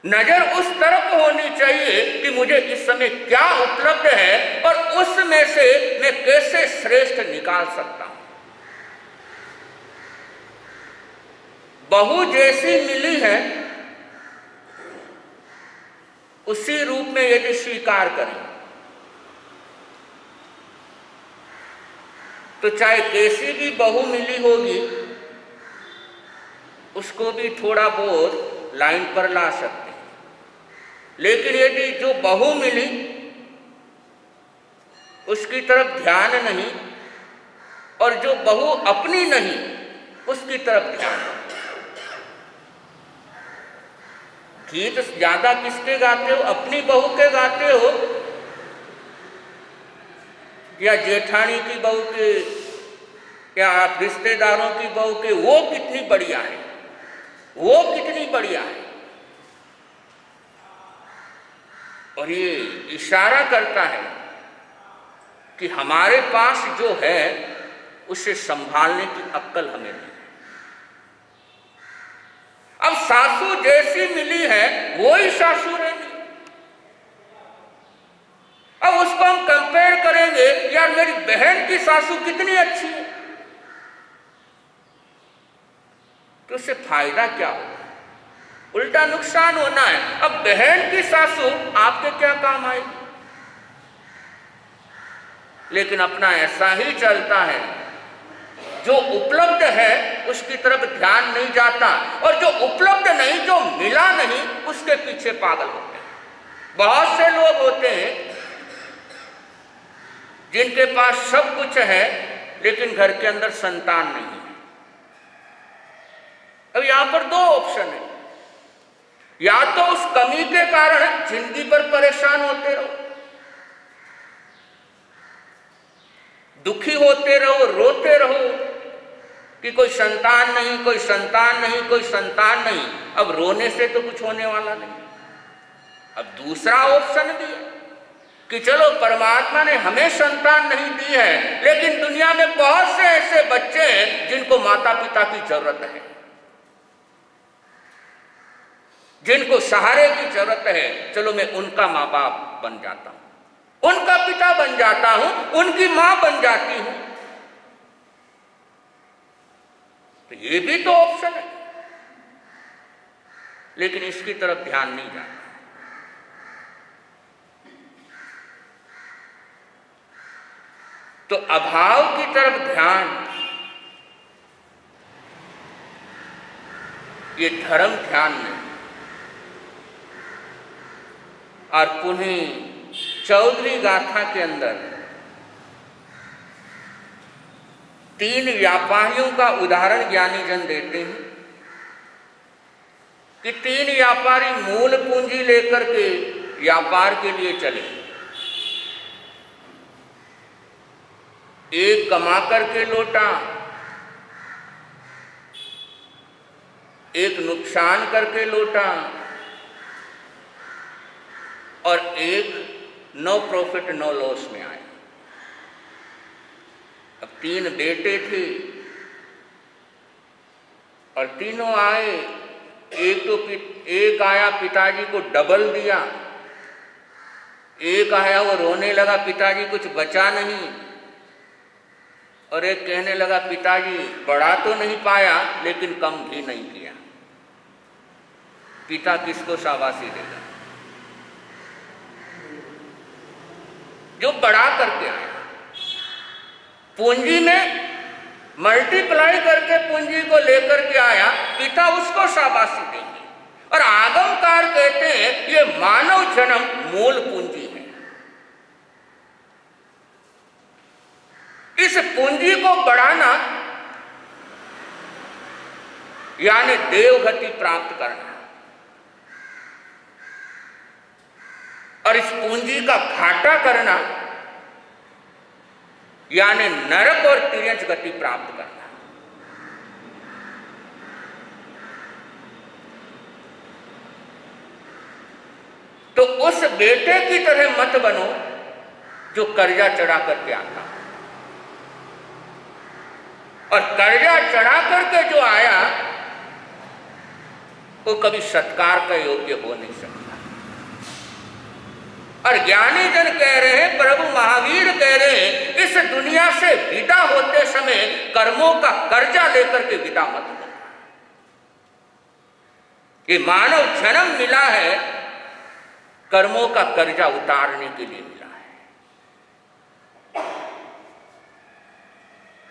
नजर उस तरफ होनी चाहिए कि मुझे इस समय क्या उपलब्ध है और उसमें से मैं कैसे श्रेष्ठ निकाल सकता हूं। बहू जैसी मिली है उसी रूप में यदि स्वीकार करें तो चाहे कैसी भी बहू मिली होगी उसको भी थोड़ा बहुत लाइन पर ला सकते हैं, लेकिन यदि जो बहू मिली उसकी तरफ ध्यान नहीं और जो बहू अपनी नहीं उसकी तरफ ध्यान नहीं। गीत ज्यादा किसके गाते हो, अपनी बहू के गाते हो या जेठानी की बहू के या आप रिश्तेदारों की बहू के? वो कितनी बढ़िया है, वो कितनी बढ़िया है। और ये इशारा करता है कि हमारे पास जो है उसे संभालने की अक्ल हमें नहीं। अब सासू जैसी मिली है वो ही सासू रहेगी। अब उसको हम कंपेयर करेंगे, यार मेरी बहन की सासू कितनी अच्छी है, तो उससे फायदा क्या होगा? उल्टा नुकसान होना है। अब बहन की सासू आपके क्या काम आएगी? लेकिन अपना ऐसा ही चलता है, जो उपलब्ध है उसकी तरफ ध्यान नहीं जाता और जो उपलब्ध नहीं, जो मिला नहीं, उसके पीछे पागल होते हैं। बहुत से लोग होते हैं जिनके पास सब कुछ है लेकिन घर के अंदर संतान नहीं है। अब यहां पर दो ऑप्शन है, या तो उस कमी के कारण जिंदगी भर परेशान होते रहो, दुखी होते रहो, रोते रहो कि कोई संतान नहीं, कोई संतान नहीं, कोई संतान नहीं। अब रोने से तो कुछ होने वाला नहीं। अब दूसरा ऑप्शन भी है कि चलो परमात्मा ने हमें संतान नहीं दी है, लेकिन दुनिया में बहुत से ऐसे बच्चे हैं जिनको माता पिता की जरूरत है, जिनको सहारे की जरूरत है। चलो मैं उनका माँ बाप बन जाता हूं, उनका पिता बन जाता हूं, उनकी मां बन जाती हूं। तो ये भी तो ऑप्शन है, लेकिन इसकी तरफ ध्यान नहीं जाता। तो अभाव की तरफ ध्यान, ये धर्म ध्यान नहीं। और पुनः चौधरी गाथा के अंदर 3 व्यापारियों का उदाहरण ज्ञानी जन देते हैं कि 3 व्यापारी मूल पूंजी लेकर के व्यापार के लिए चले। एक कमा करके लौटा, एक नुकसान करके लौटा और एक नो प्रॉफिट नो लॉस में आया। अब 3 बेटे थे और तीनों आए। एक आया पिताजी को डबल दिया, एक आया वो रोने लगा पिताजी कुछ बचा नहीं, और एक कहने लगा पिताजी बढ़ा तो नहीं पाया लेकिन कम भी नहीं किया। पिता किसको शाबाशी देगा? जो बढ़ा करके आया, पूंजी में मल्टीप्लाई करके पूंजी को लेकर के आया, पिता उसको शाबाशी देंगे। और आगमकार कहते हैं ये मानव जन्म मूल पूंजी है। इस पूंजी को बढ़ाना यानी देवगति प्राप्त करना, और इस पूंजी का घाटा करना यानी नरक और तिर्यंच गति प्राप्त करना। तो उस बेटे की तरह मत बनो जो कर्जा चढ़ा करके आता। और कर्जा चढ़ा करके जो आया वो कभी सत्कार का योग्य हो नहीं सकता। और ज्ञानी जन कह रहे हैं, प्रभु महावीर कह रहे हैं, इस दुनिया से विदा होते समय कर्मों का कर्जा लेकर के विदा मत हो। ये मानव जन्म मिला है कर्मों का कर्जा उतारने के लिए मिला है।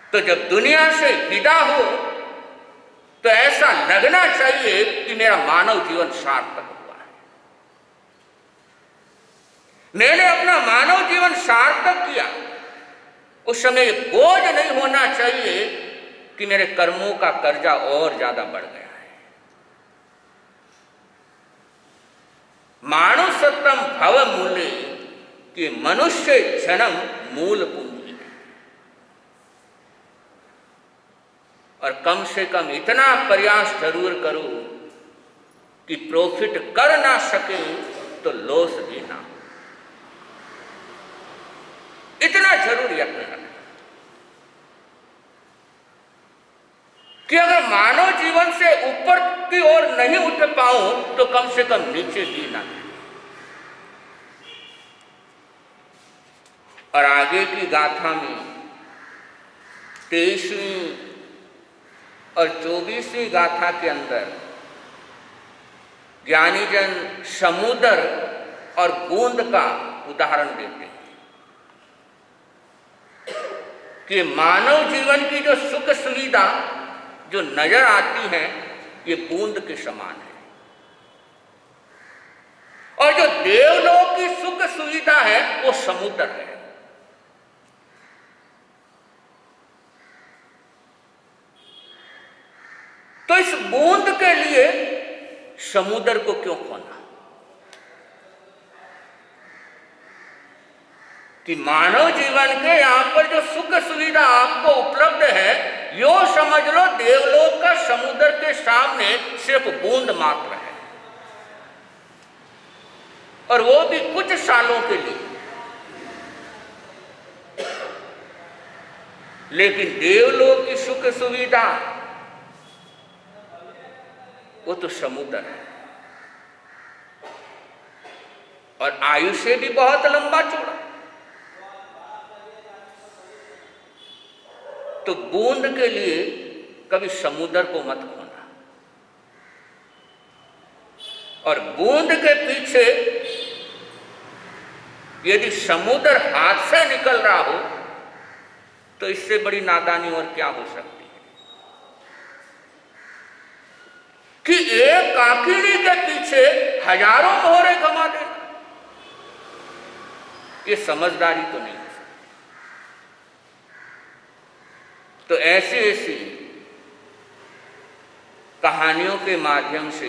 तो जब दुनिया से विदा हो तो ऐसा लगना चाहिए कि मेरा मानव जीवन सार्थक हुआ है, मैंने अपना मानव जीवन सार्थक किया। उस समय बोझ नहीं होना चाहिए कि मेरे कर्मों का कर्जा और ज्यादा बढ़ गया है। मानुषत्तम भव मूल्य कि मनुष्य जन्म मूल पूंजी है। और कम से कम इतना प्रयास जरूर करो कि प्रॉफिट कर ना सके तो लॉस भी ना, इतना जरूर यत्न रखें कि अगर मानव जीवन से ऊपर की ओर नहीं उठ पाऊं तो कम से कम नीचे भी ना। और आगे की गाथा में 23वीं और 24वीं गाथा के अंदर ज्ञानीजन समुद्र और बूंद का उदाहरण देते हैं कि मानव जीवन की जो सुख सुविधा जो नजर आती है ये बूंद के समान है, और जो देवलोक की सुख सुविधा है वो समुद्र है। तो इस बूंद के लिए समुद्र को क्यों खोना? कि मानव जीवन के यहां पर जो सुख सुविधा आपको उपलब्ध है यो समझ लो देवलोक का समुद्र के सामने सिर्फ बूंद मात्र है, और वो भी कुछ सालों के लिए। लेकिन देवलोक की सुख सुविधा वो तो समुद्र है, और आयुष्य भी बहुत लंबा चौड़ा। तो बूंद के लिए कभी समुद्र को मत खोना, और बूंद के पीछे यदि समुद्र हाथ से निकल रहा हो तो इससे बड़ी नादानी और क्या हो सकती है कि एक काकिनी के पीछे हजारों मोहरे गंवा देना। ये समझदारी तो नहीं। तो ऐसी ऐसी कहानियों के माध्यम से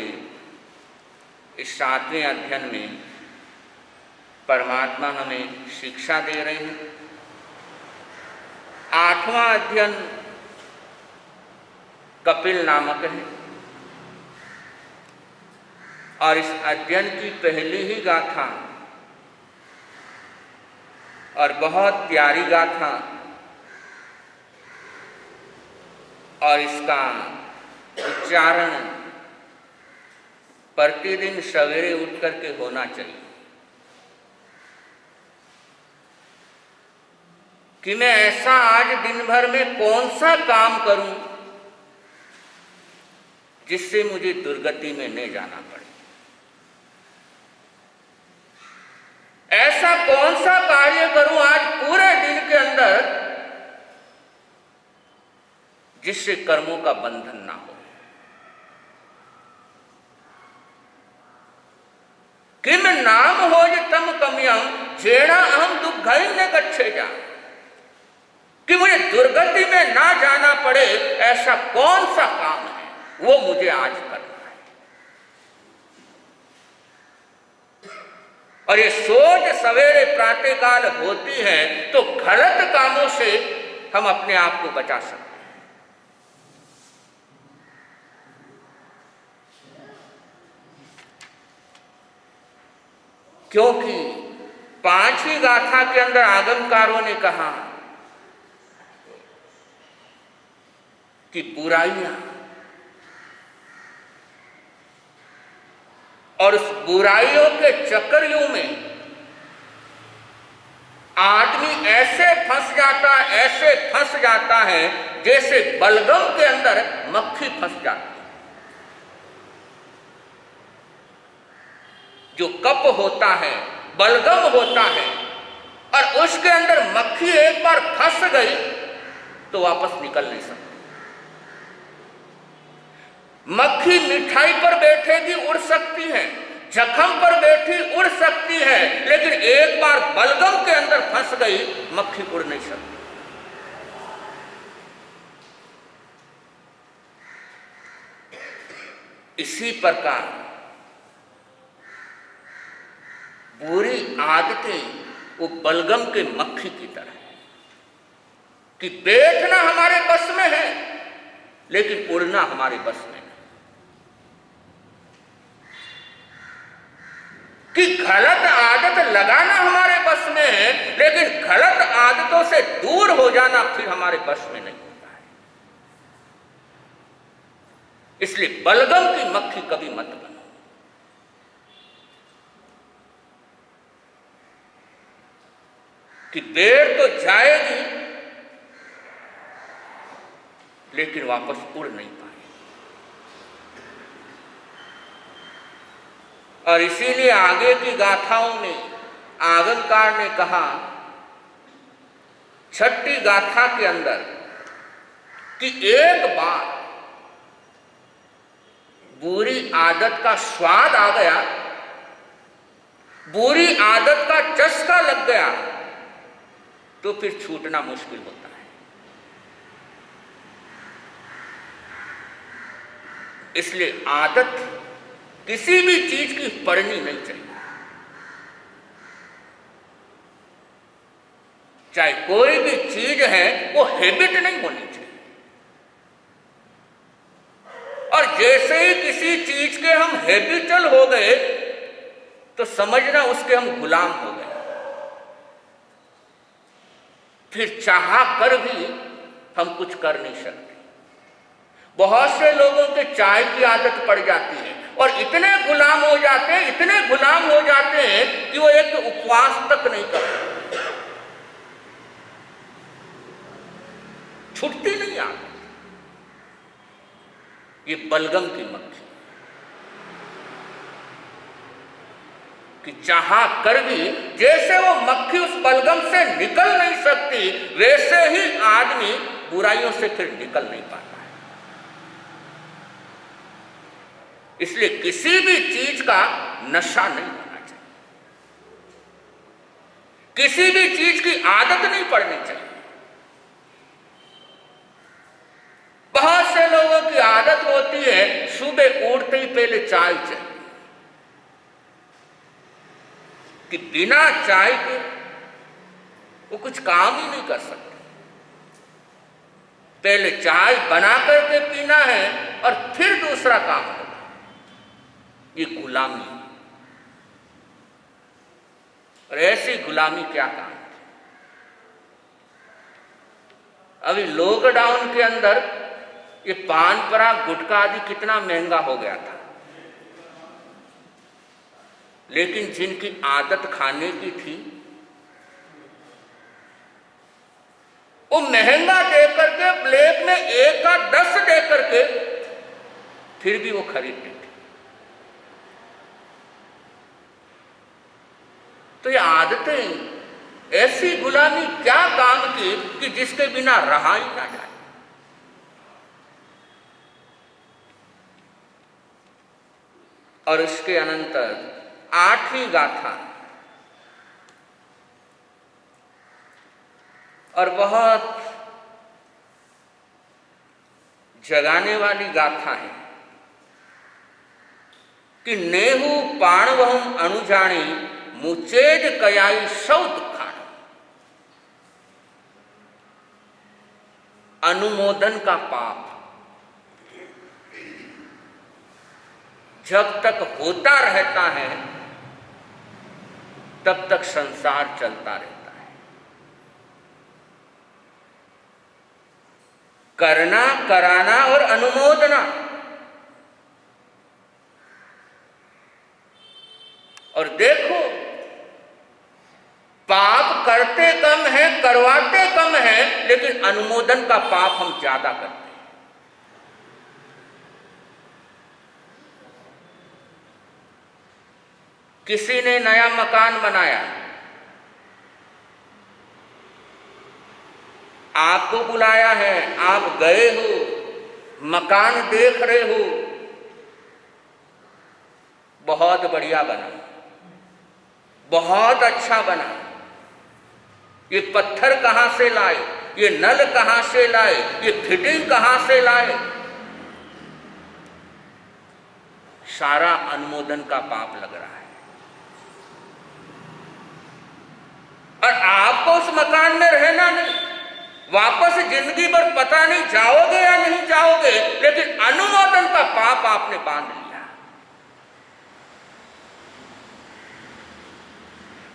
इस 7वें अध्ययन में परमात्मा हमें शिक्षा दे रहे हैं। 8वां अध्ययन कपिल नामक है, और इस अध्ययन की पहली ही गाथा और बहुत प्यारी गाथा, और इसका उच्चारण प्रतिदिन सवेरे उठ करके होना चाहिए कि मैं ऐसा आज दिन भर में कौन सा काम करूं जिससे मुझे दुर्गति में नहीं जाना पड़े। ऐसा कौन सा कार्य करूं आज पूरे दिन के अंदर जिससे कर्मों का बंधन ना हो, किम नाम हो तम कम्यम जेड़ा अहम दुर्गति न गच्छेजा, कि मुझे दुर्गति में ना जाना पड़े ऐसा कौन सा काम है वो मुझे आज करना है। और ये सोच सवेरे प्रातःकाल होती है तो गलत कामों से हम अपने आप को बचा सकते हैं। क्योंकि 5वीं गाथा के अंदर आगमकारों ने कहा कि बुराइयां और उस बुराइयों के चक्करों में आदमी ऐसे फंस जाता है जैसे बलगम के अंदर मक्खी फंस जाती है। जो कप होता है, बलगम होता है, और उसके अंदर मक्खी एक बार फंस गई तो वापस निकल नहीं सकती। मक्खी मिठाई पर बैठेगी, उड़ सकती है, जख्म पर बैठी उड़ सकती है, लेकिन एक बार बलगम के अंदर फंस गई, मक्खी उड़ नहीं सकती। इसी प्रकार बुरी आदतें वो बलगम के मक्खी की तरह है कि बैठना हमारे बस में है लेकिन उड़ना हमारे बस में नहीं। कि गलत आदत लगाना हमारे बस में है लेकिन गलत आदतों से दूर हो जाना फिर हमारे बस में नहीं होता है। इसलिए बलगम की मक्खी कभी मत बनो। कि बेर तो जाएगी लेकिन वापस उड़ नहीं पाएगी। और इसीलिए आगे की गाथाओं में आगमकार ने कहा, छठी गाथा के अंदर, कि एक बार बुरी आदत का स्वाद आ गया, बुरी आदत का चस्का लग गया, तो फिर छूटना मुश्किल होता है। इसलिए आदत किसी भी चीज की पड़नी नहीं चाहिए, चाहे कोई भी चीज है वो हैबिट नहीं होनी चाहिए। और जैसे ही किसी चीज के हम हैबिचुअल हो गए तो समझना उसके हम गुलाम हो गए, फिर चाहा कर भी हम कुछ कर नहीं सकते। बहुत से लोगों के चाय की आदत पड़ जाती है और इतने गुलाम हो जाते हैं कि वो एक उपवास तक नहीं करते, छुट्टी नहीं आती। ये बलगम की मक्खी कि चाहा कर भी, जैसे वो मक्खी उस बलगम से निकल नहीं सकती, वैसे ही आदमी बुराइयों से फिर निकल नहीं पाता है। इसलिए किसी भी चीज का नशा नहीं होना चाहिए, किसी भी चीज की आदत नहीं पड़नी चाहिए। बहुत से लोगों की आदत होती है सुबह उठते ही पहले चाय चाहिए, कि बिना चाय के वो कुछ काम ही नहीं कर सकते। पहले चाय बना करके पीना है और फिर दूसरा काम होगा। ये गुलामी, और ऐसी गुलामी क्या काम है। अभी लॉकडाउन के अंदर ये पान पराग गुटखा आदि कितना महंगा हो गया था, लेकिन जिनकी आदत खाने की थी वो महंगा दे करके, ब्लैक में 1 का 10 दे करके फिर भी वो खरीदते थे। तो ये आदतें, ऐसी गुलामी क्या काम की कि जिसके बिना रहा ही ना जाए। और इसके अनंतर 8वीं गाथा, और बहुत जगाने वाली गाथा है कि नेहु पाणवहम अनुजानी मुचेद कयाई सौ दुखान। अनुमोदन का पाप जब तक होता रहता है तब तक संसार चलता रहता है। करना, कराना और अनुमोदना। और देखो, पाप करते कम है, करवाते कम है, लेकिन अनुमोदन का पाप हम ज्यादा करते हैं। किसी ने नया मकान बनाया, आपको बुलाया है, आप गए हो, मकान देख रहे हो, बहुत बढ़िया बना, बहुत अच्छा बना, ये पत्थर कहां से लाए, ये नल कहां से लाए, ये फिटिंग कहां से लाए। सारा अनुमोदन का पाप लग रहा है। और आपको उस मकान में रहना नहीं, वापस जिंदगी भर पता नहीं जाओगे या नहीं जाओगे, लेकिन अनुमोदन का पाप आपने बांध लिया।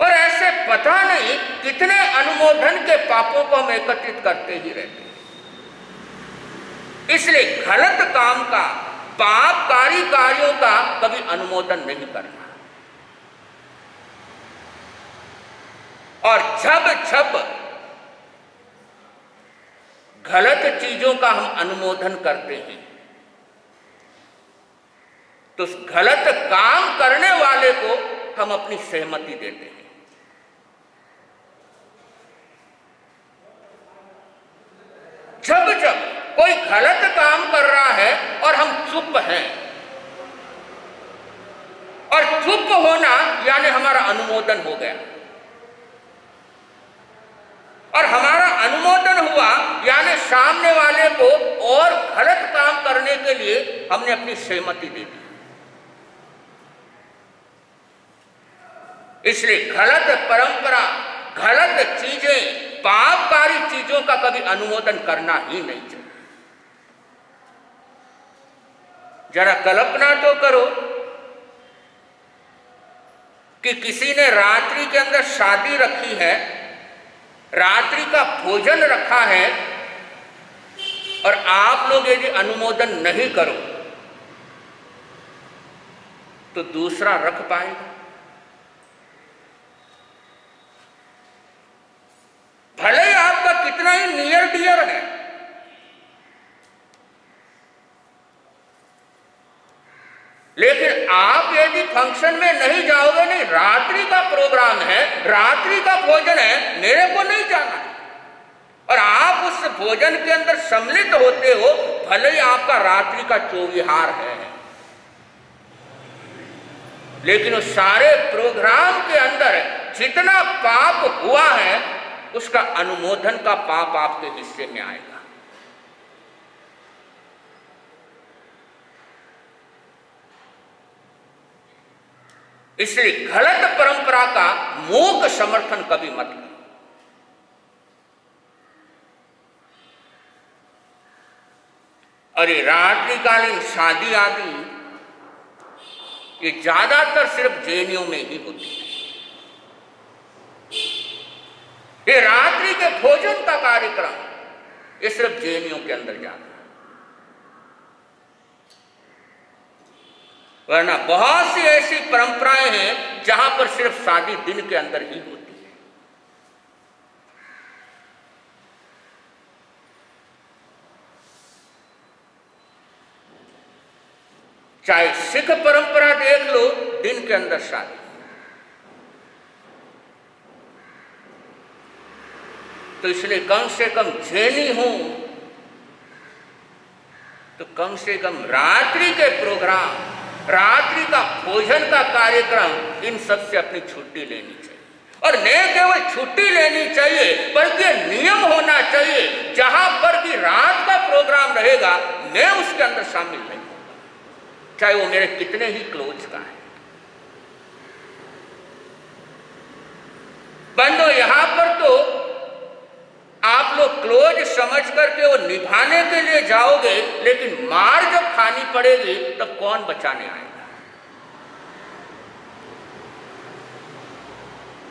और ऐसे पता नहीं कितने अनुमोदन के पापों को हम एकत्रित करते ही रहते हैं। इसलिए गलत काम का, पापकारी कार्यों का कभी अनुमोदन नहीं करना। और जब जब गलत चीजों का हम अनुमोदन करते हैं तो उस गलत काम करने वाले को हम अपनी सहमति देते हैं। जब जब कोई गलत काम कर रहा है और हम चुप हैं, और चुप होना यानी हमारा अनुमोदन हो गया, और हमारा अनुमोदन हुआ यानी सामने वाले को और गलत काम करने के लिए हमने अपनी सहमति दे दी। इसलिए गलत परंपरा, गलत चीजें, पापकारी चीजों का कभी अनुमोदन करना ही नहीं चाहिए। जरा कल्पना तो करो कि किसी ने रात्रि के अंदर शादी रखी है, रात्रि का भोजन रखा है, और आप लोग यदि अनुमोदन नहीं करो तो दूसरा रख पाएगा? भले ही आपका कितना ही नियर डियर है, लेकिन आप यदि फंक्शन में नहीं जाओगे, नहीं रात्रि का प्रोग्राम है, रात्रि का भोजन है, मेरे को नहीं जाना है, और आप उस भोजन के अंदर सम्मिलित होते हो, भले ही आपका रात्रि का चौविहार है, लेकिन उस सारे प्रोग्राम के अंदर जितना पाप हुआ है उसका अनुमोदन का पाप आपके हिस्से में आएगा। इसलिए गलत परंपरा का मूक समर्थन कभी मत करो। और ये रात्रिकालीन शादी आदि ये ज्यादातर सिर्फ जेएनयू में ही होती है। ये रात्रि के भोजन का कार्यक्रम ये सिर्फ जेएनयू के अंदर जाता है, वरना बहुत सी ऐसी परंपराएं हैं जहां पर सिर्फ शादी दिन के अंदर ही होती है। चाहे सिख परंपरा देख लो, दिन के अंदर शादी, तो इसलिए कम से कम जैनी हो तो कम से कम रात्रि के प्रोग्राम, रात्रि का भोजन का कार्यक्रम, इन सब से अपनी छुट्टी लेनी चाहिए। और न केवल छुट्टी लेनी चाहिए बल्कि नियम होना चाहिए, जहां पर भी रात का प्रोग्राम रहेगा मैं उसके अंदर शामिल नहीं होगा, चाहे वो मेरे कितने ही क्लोज का है। बंदो, यहां पर तो आप लोग क्लोज समझ करके वो निभाने के लिए जाओगे, लेकिन मार जब खानी पड़ेगी तब कौन बचाने आएगा?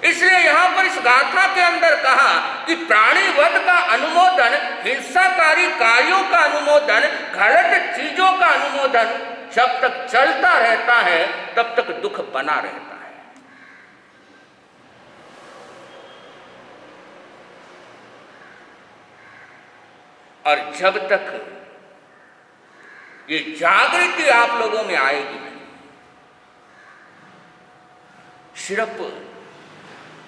इसलिए यहां पर इस गाथा के अंदर कहा कि प्राणीवध का अनुमोदन, हिंसाकारी कार्यों का अनुमोदन, गलत चीजों का अनुमोदन जब तक चलता रहता है तब तक दुख बना रहता है। और जब तक ये जागृति आप लोगों में आएगी नहीं, सिर्फ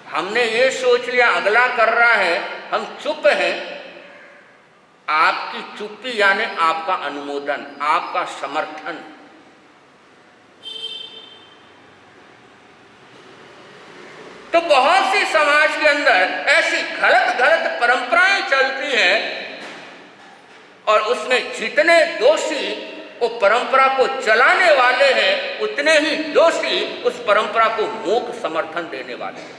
हमने ये सोच लिया अगला कर रहा है, हम चुप हैं, आपकी चुप्पी यानी आपका अनुमोदन, आपका समर्थन। तो बहुत सी समाज के अंदर ऐसी गलत परंपराएं चलती हैं और उसमें जितने दोषी वो परंपरा को चलाने वाले हैं उतने ही दोषी उस परंपरा को मूक समर्थन देने वाले हैं।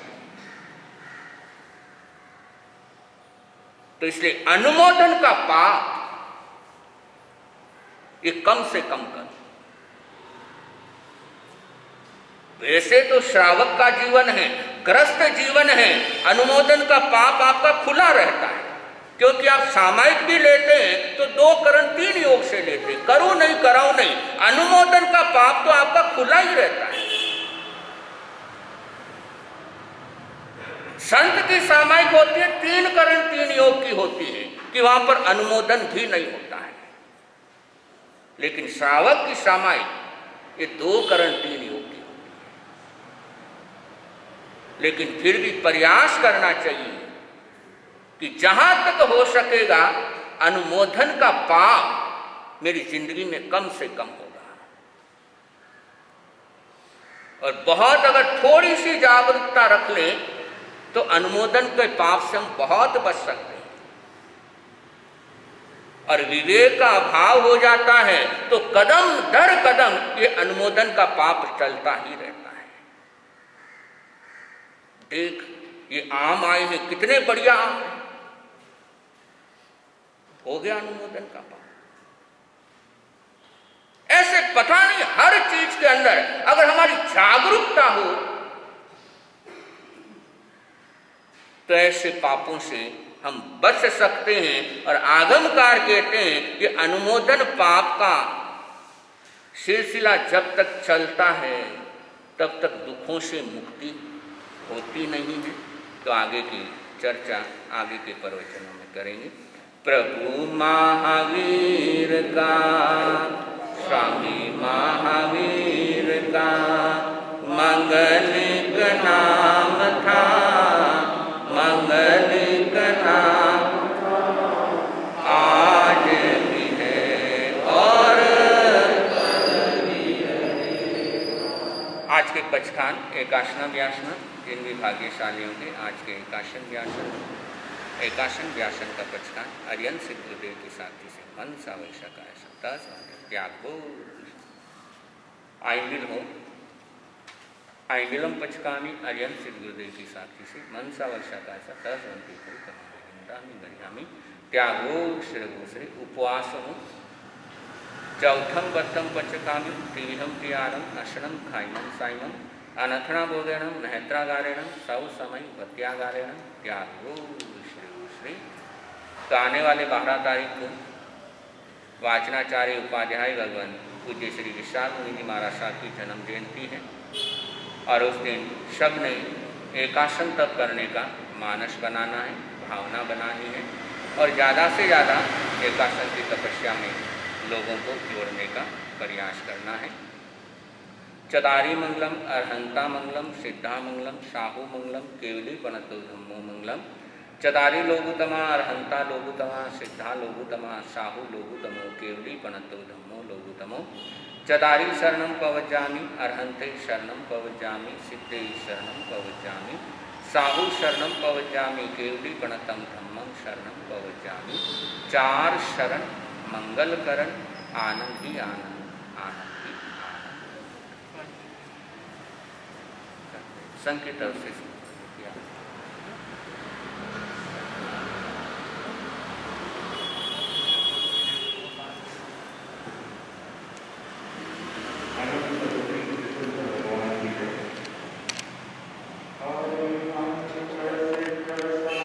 तो इसलिए अनुमोदन का पाप ये कम से कम कर। वैसे तो श्रावक का जीवन है, ग्रस्त जीवन है, अनुमोदन का पाप आपका खुला रहता है, क्योंकि आप सामायिक भी लेते हैं तो 2 करण 3 योग से लेते हैं, करूं नहीं कराऊं नहीं। अनुमोदन का पाप तो आपका खुला ही रहता है। संत की सामायिक होती है 3 करण 3 योग की होती है कि वहां पर अनुमोदन भी नहीं होता है, लेकिन श्रावक की सामायिक ये 2 करण 3 योग की होती है। लेकिन फिर भी प्रयास करना चाहिए कि जहां तक हो सकेगा अनुमोदन का पाप मेरी जिंदगी में कम से कम होगा। और बहुत अगर थोड़ी सी जागरूकता रख लें तो अनुमोदन के पाप से हम बहुत बच सकते हैं। और विवेक का अभाव हो जाता है तो कदम दर कदम ये अनुमोदन का पाप चलता ही रहता है। देख ये आम आए हैं, कितने बढ़िया आम हैं, हो गया अनुमोदन का पाप। ऐसे पता नहीं हर चीज के अंदर अगर हमारी जागरूकता हो तो ऐसे पापों से हम बच सकते हैं। और आगमकार कहते हैं कि अनुमोदन पाप का सिलसिला जब तक चलता है तब तक दुखों से मुक्ति होती नहीं है। तो आगे की चर्चा आगे के प्रवचनों में करेंगे। प्रभु महावीर का, स्वामी महावीर का मंगलिक नाम था, मंगलिक नाम आज भी है और आज के पचखान एकाशना व्यासना जिन भी भाग्यशाली होंगे आज के एकाशन व्यासन का पचखान अरियन सिद्ध गुरुदेव की साथी से मन सावैशा का सप्ताह त्यागो आइंदिल हो आइंदिलम पचकामी अरियन सिद्ध गुरुदेव की साथी से मन सावैशा का सप्ताह गरियामी त्यागो श्री उपवास हो चौथम बद्धम पचकामी तीहम प्रियारम अशनम खाइनम साइनम अनथना भोगेणम नहत्रागारेणम सौ समय भत्यागारेणम त्यागो श्री। तो आने वाले 12 तारीख को वाचनाचार्य उपाध्याय भगवान पूज्य श्री विशाल मुनि जी महाराज साहब की जन्म जयंती है और उस दिन सब ने एकासन तप करने का मानस बनाना है, भावना बनानी है और ज़्यादा से ज़्यादा एकासन की तपस्या में लोगों को जोड़ने का प्रयास करना है। चदारी मंगलम, अरहंता मंगलम, सिद्धा मंगलम, साहू मंगलम, केवली पणतो धम्मो मंगलम। चदारी लोगुतमा, अरहंता लोगुतमा, सिद्धा लोगुतमा, साहू लोगुतमो, केवली पणतो धम्मो लोगुतमो। चदारी शरणम पवज्जामि, अरहंते शरणम पवज्जामि, सिद्धे शरणम पवज्जामि, साहू शरणम पवज्जामि, केवली पणतम धम्मम शरणम पवज्जामि। 4 शरण मंगल करण, आनंद ही आनंद, आनंद ही आनंद। संकेत से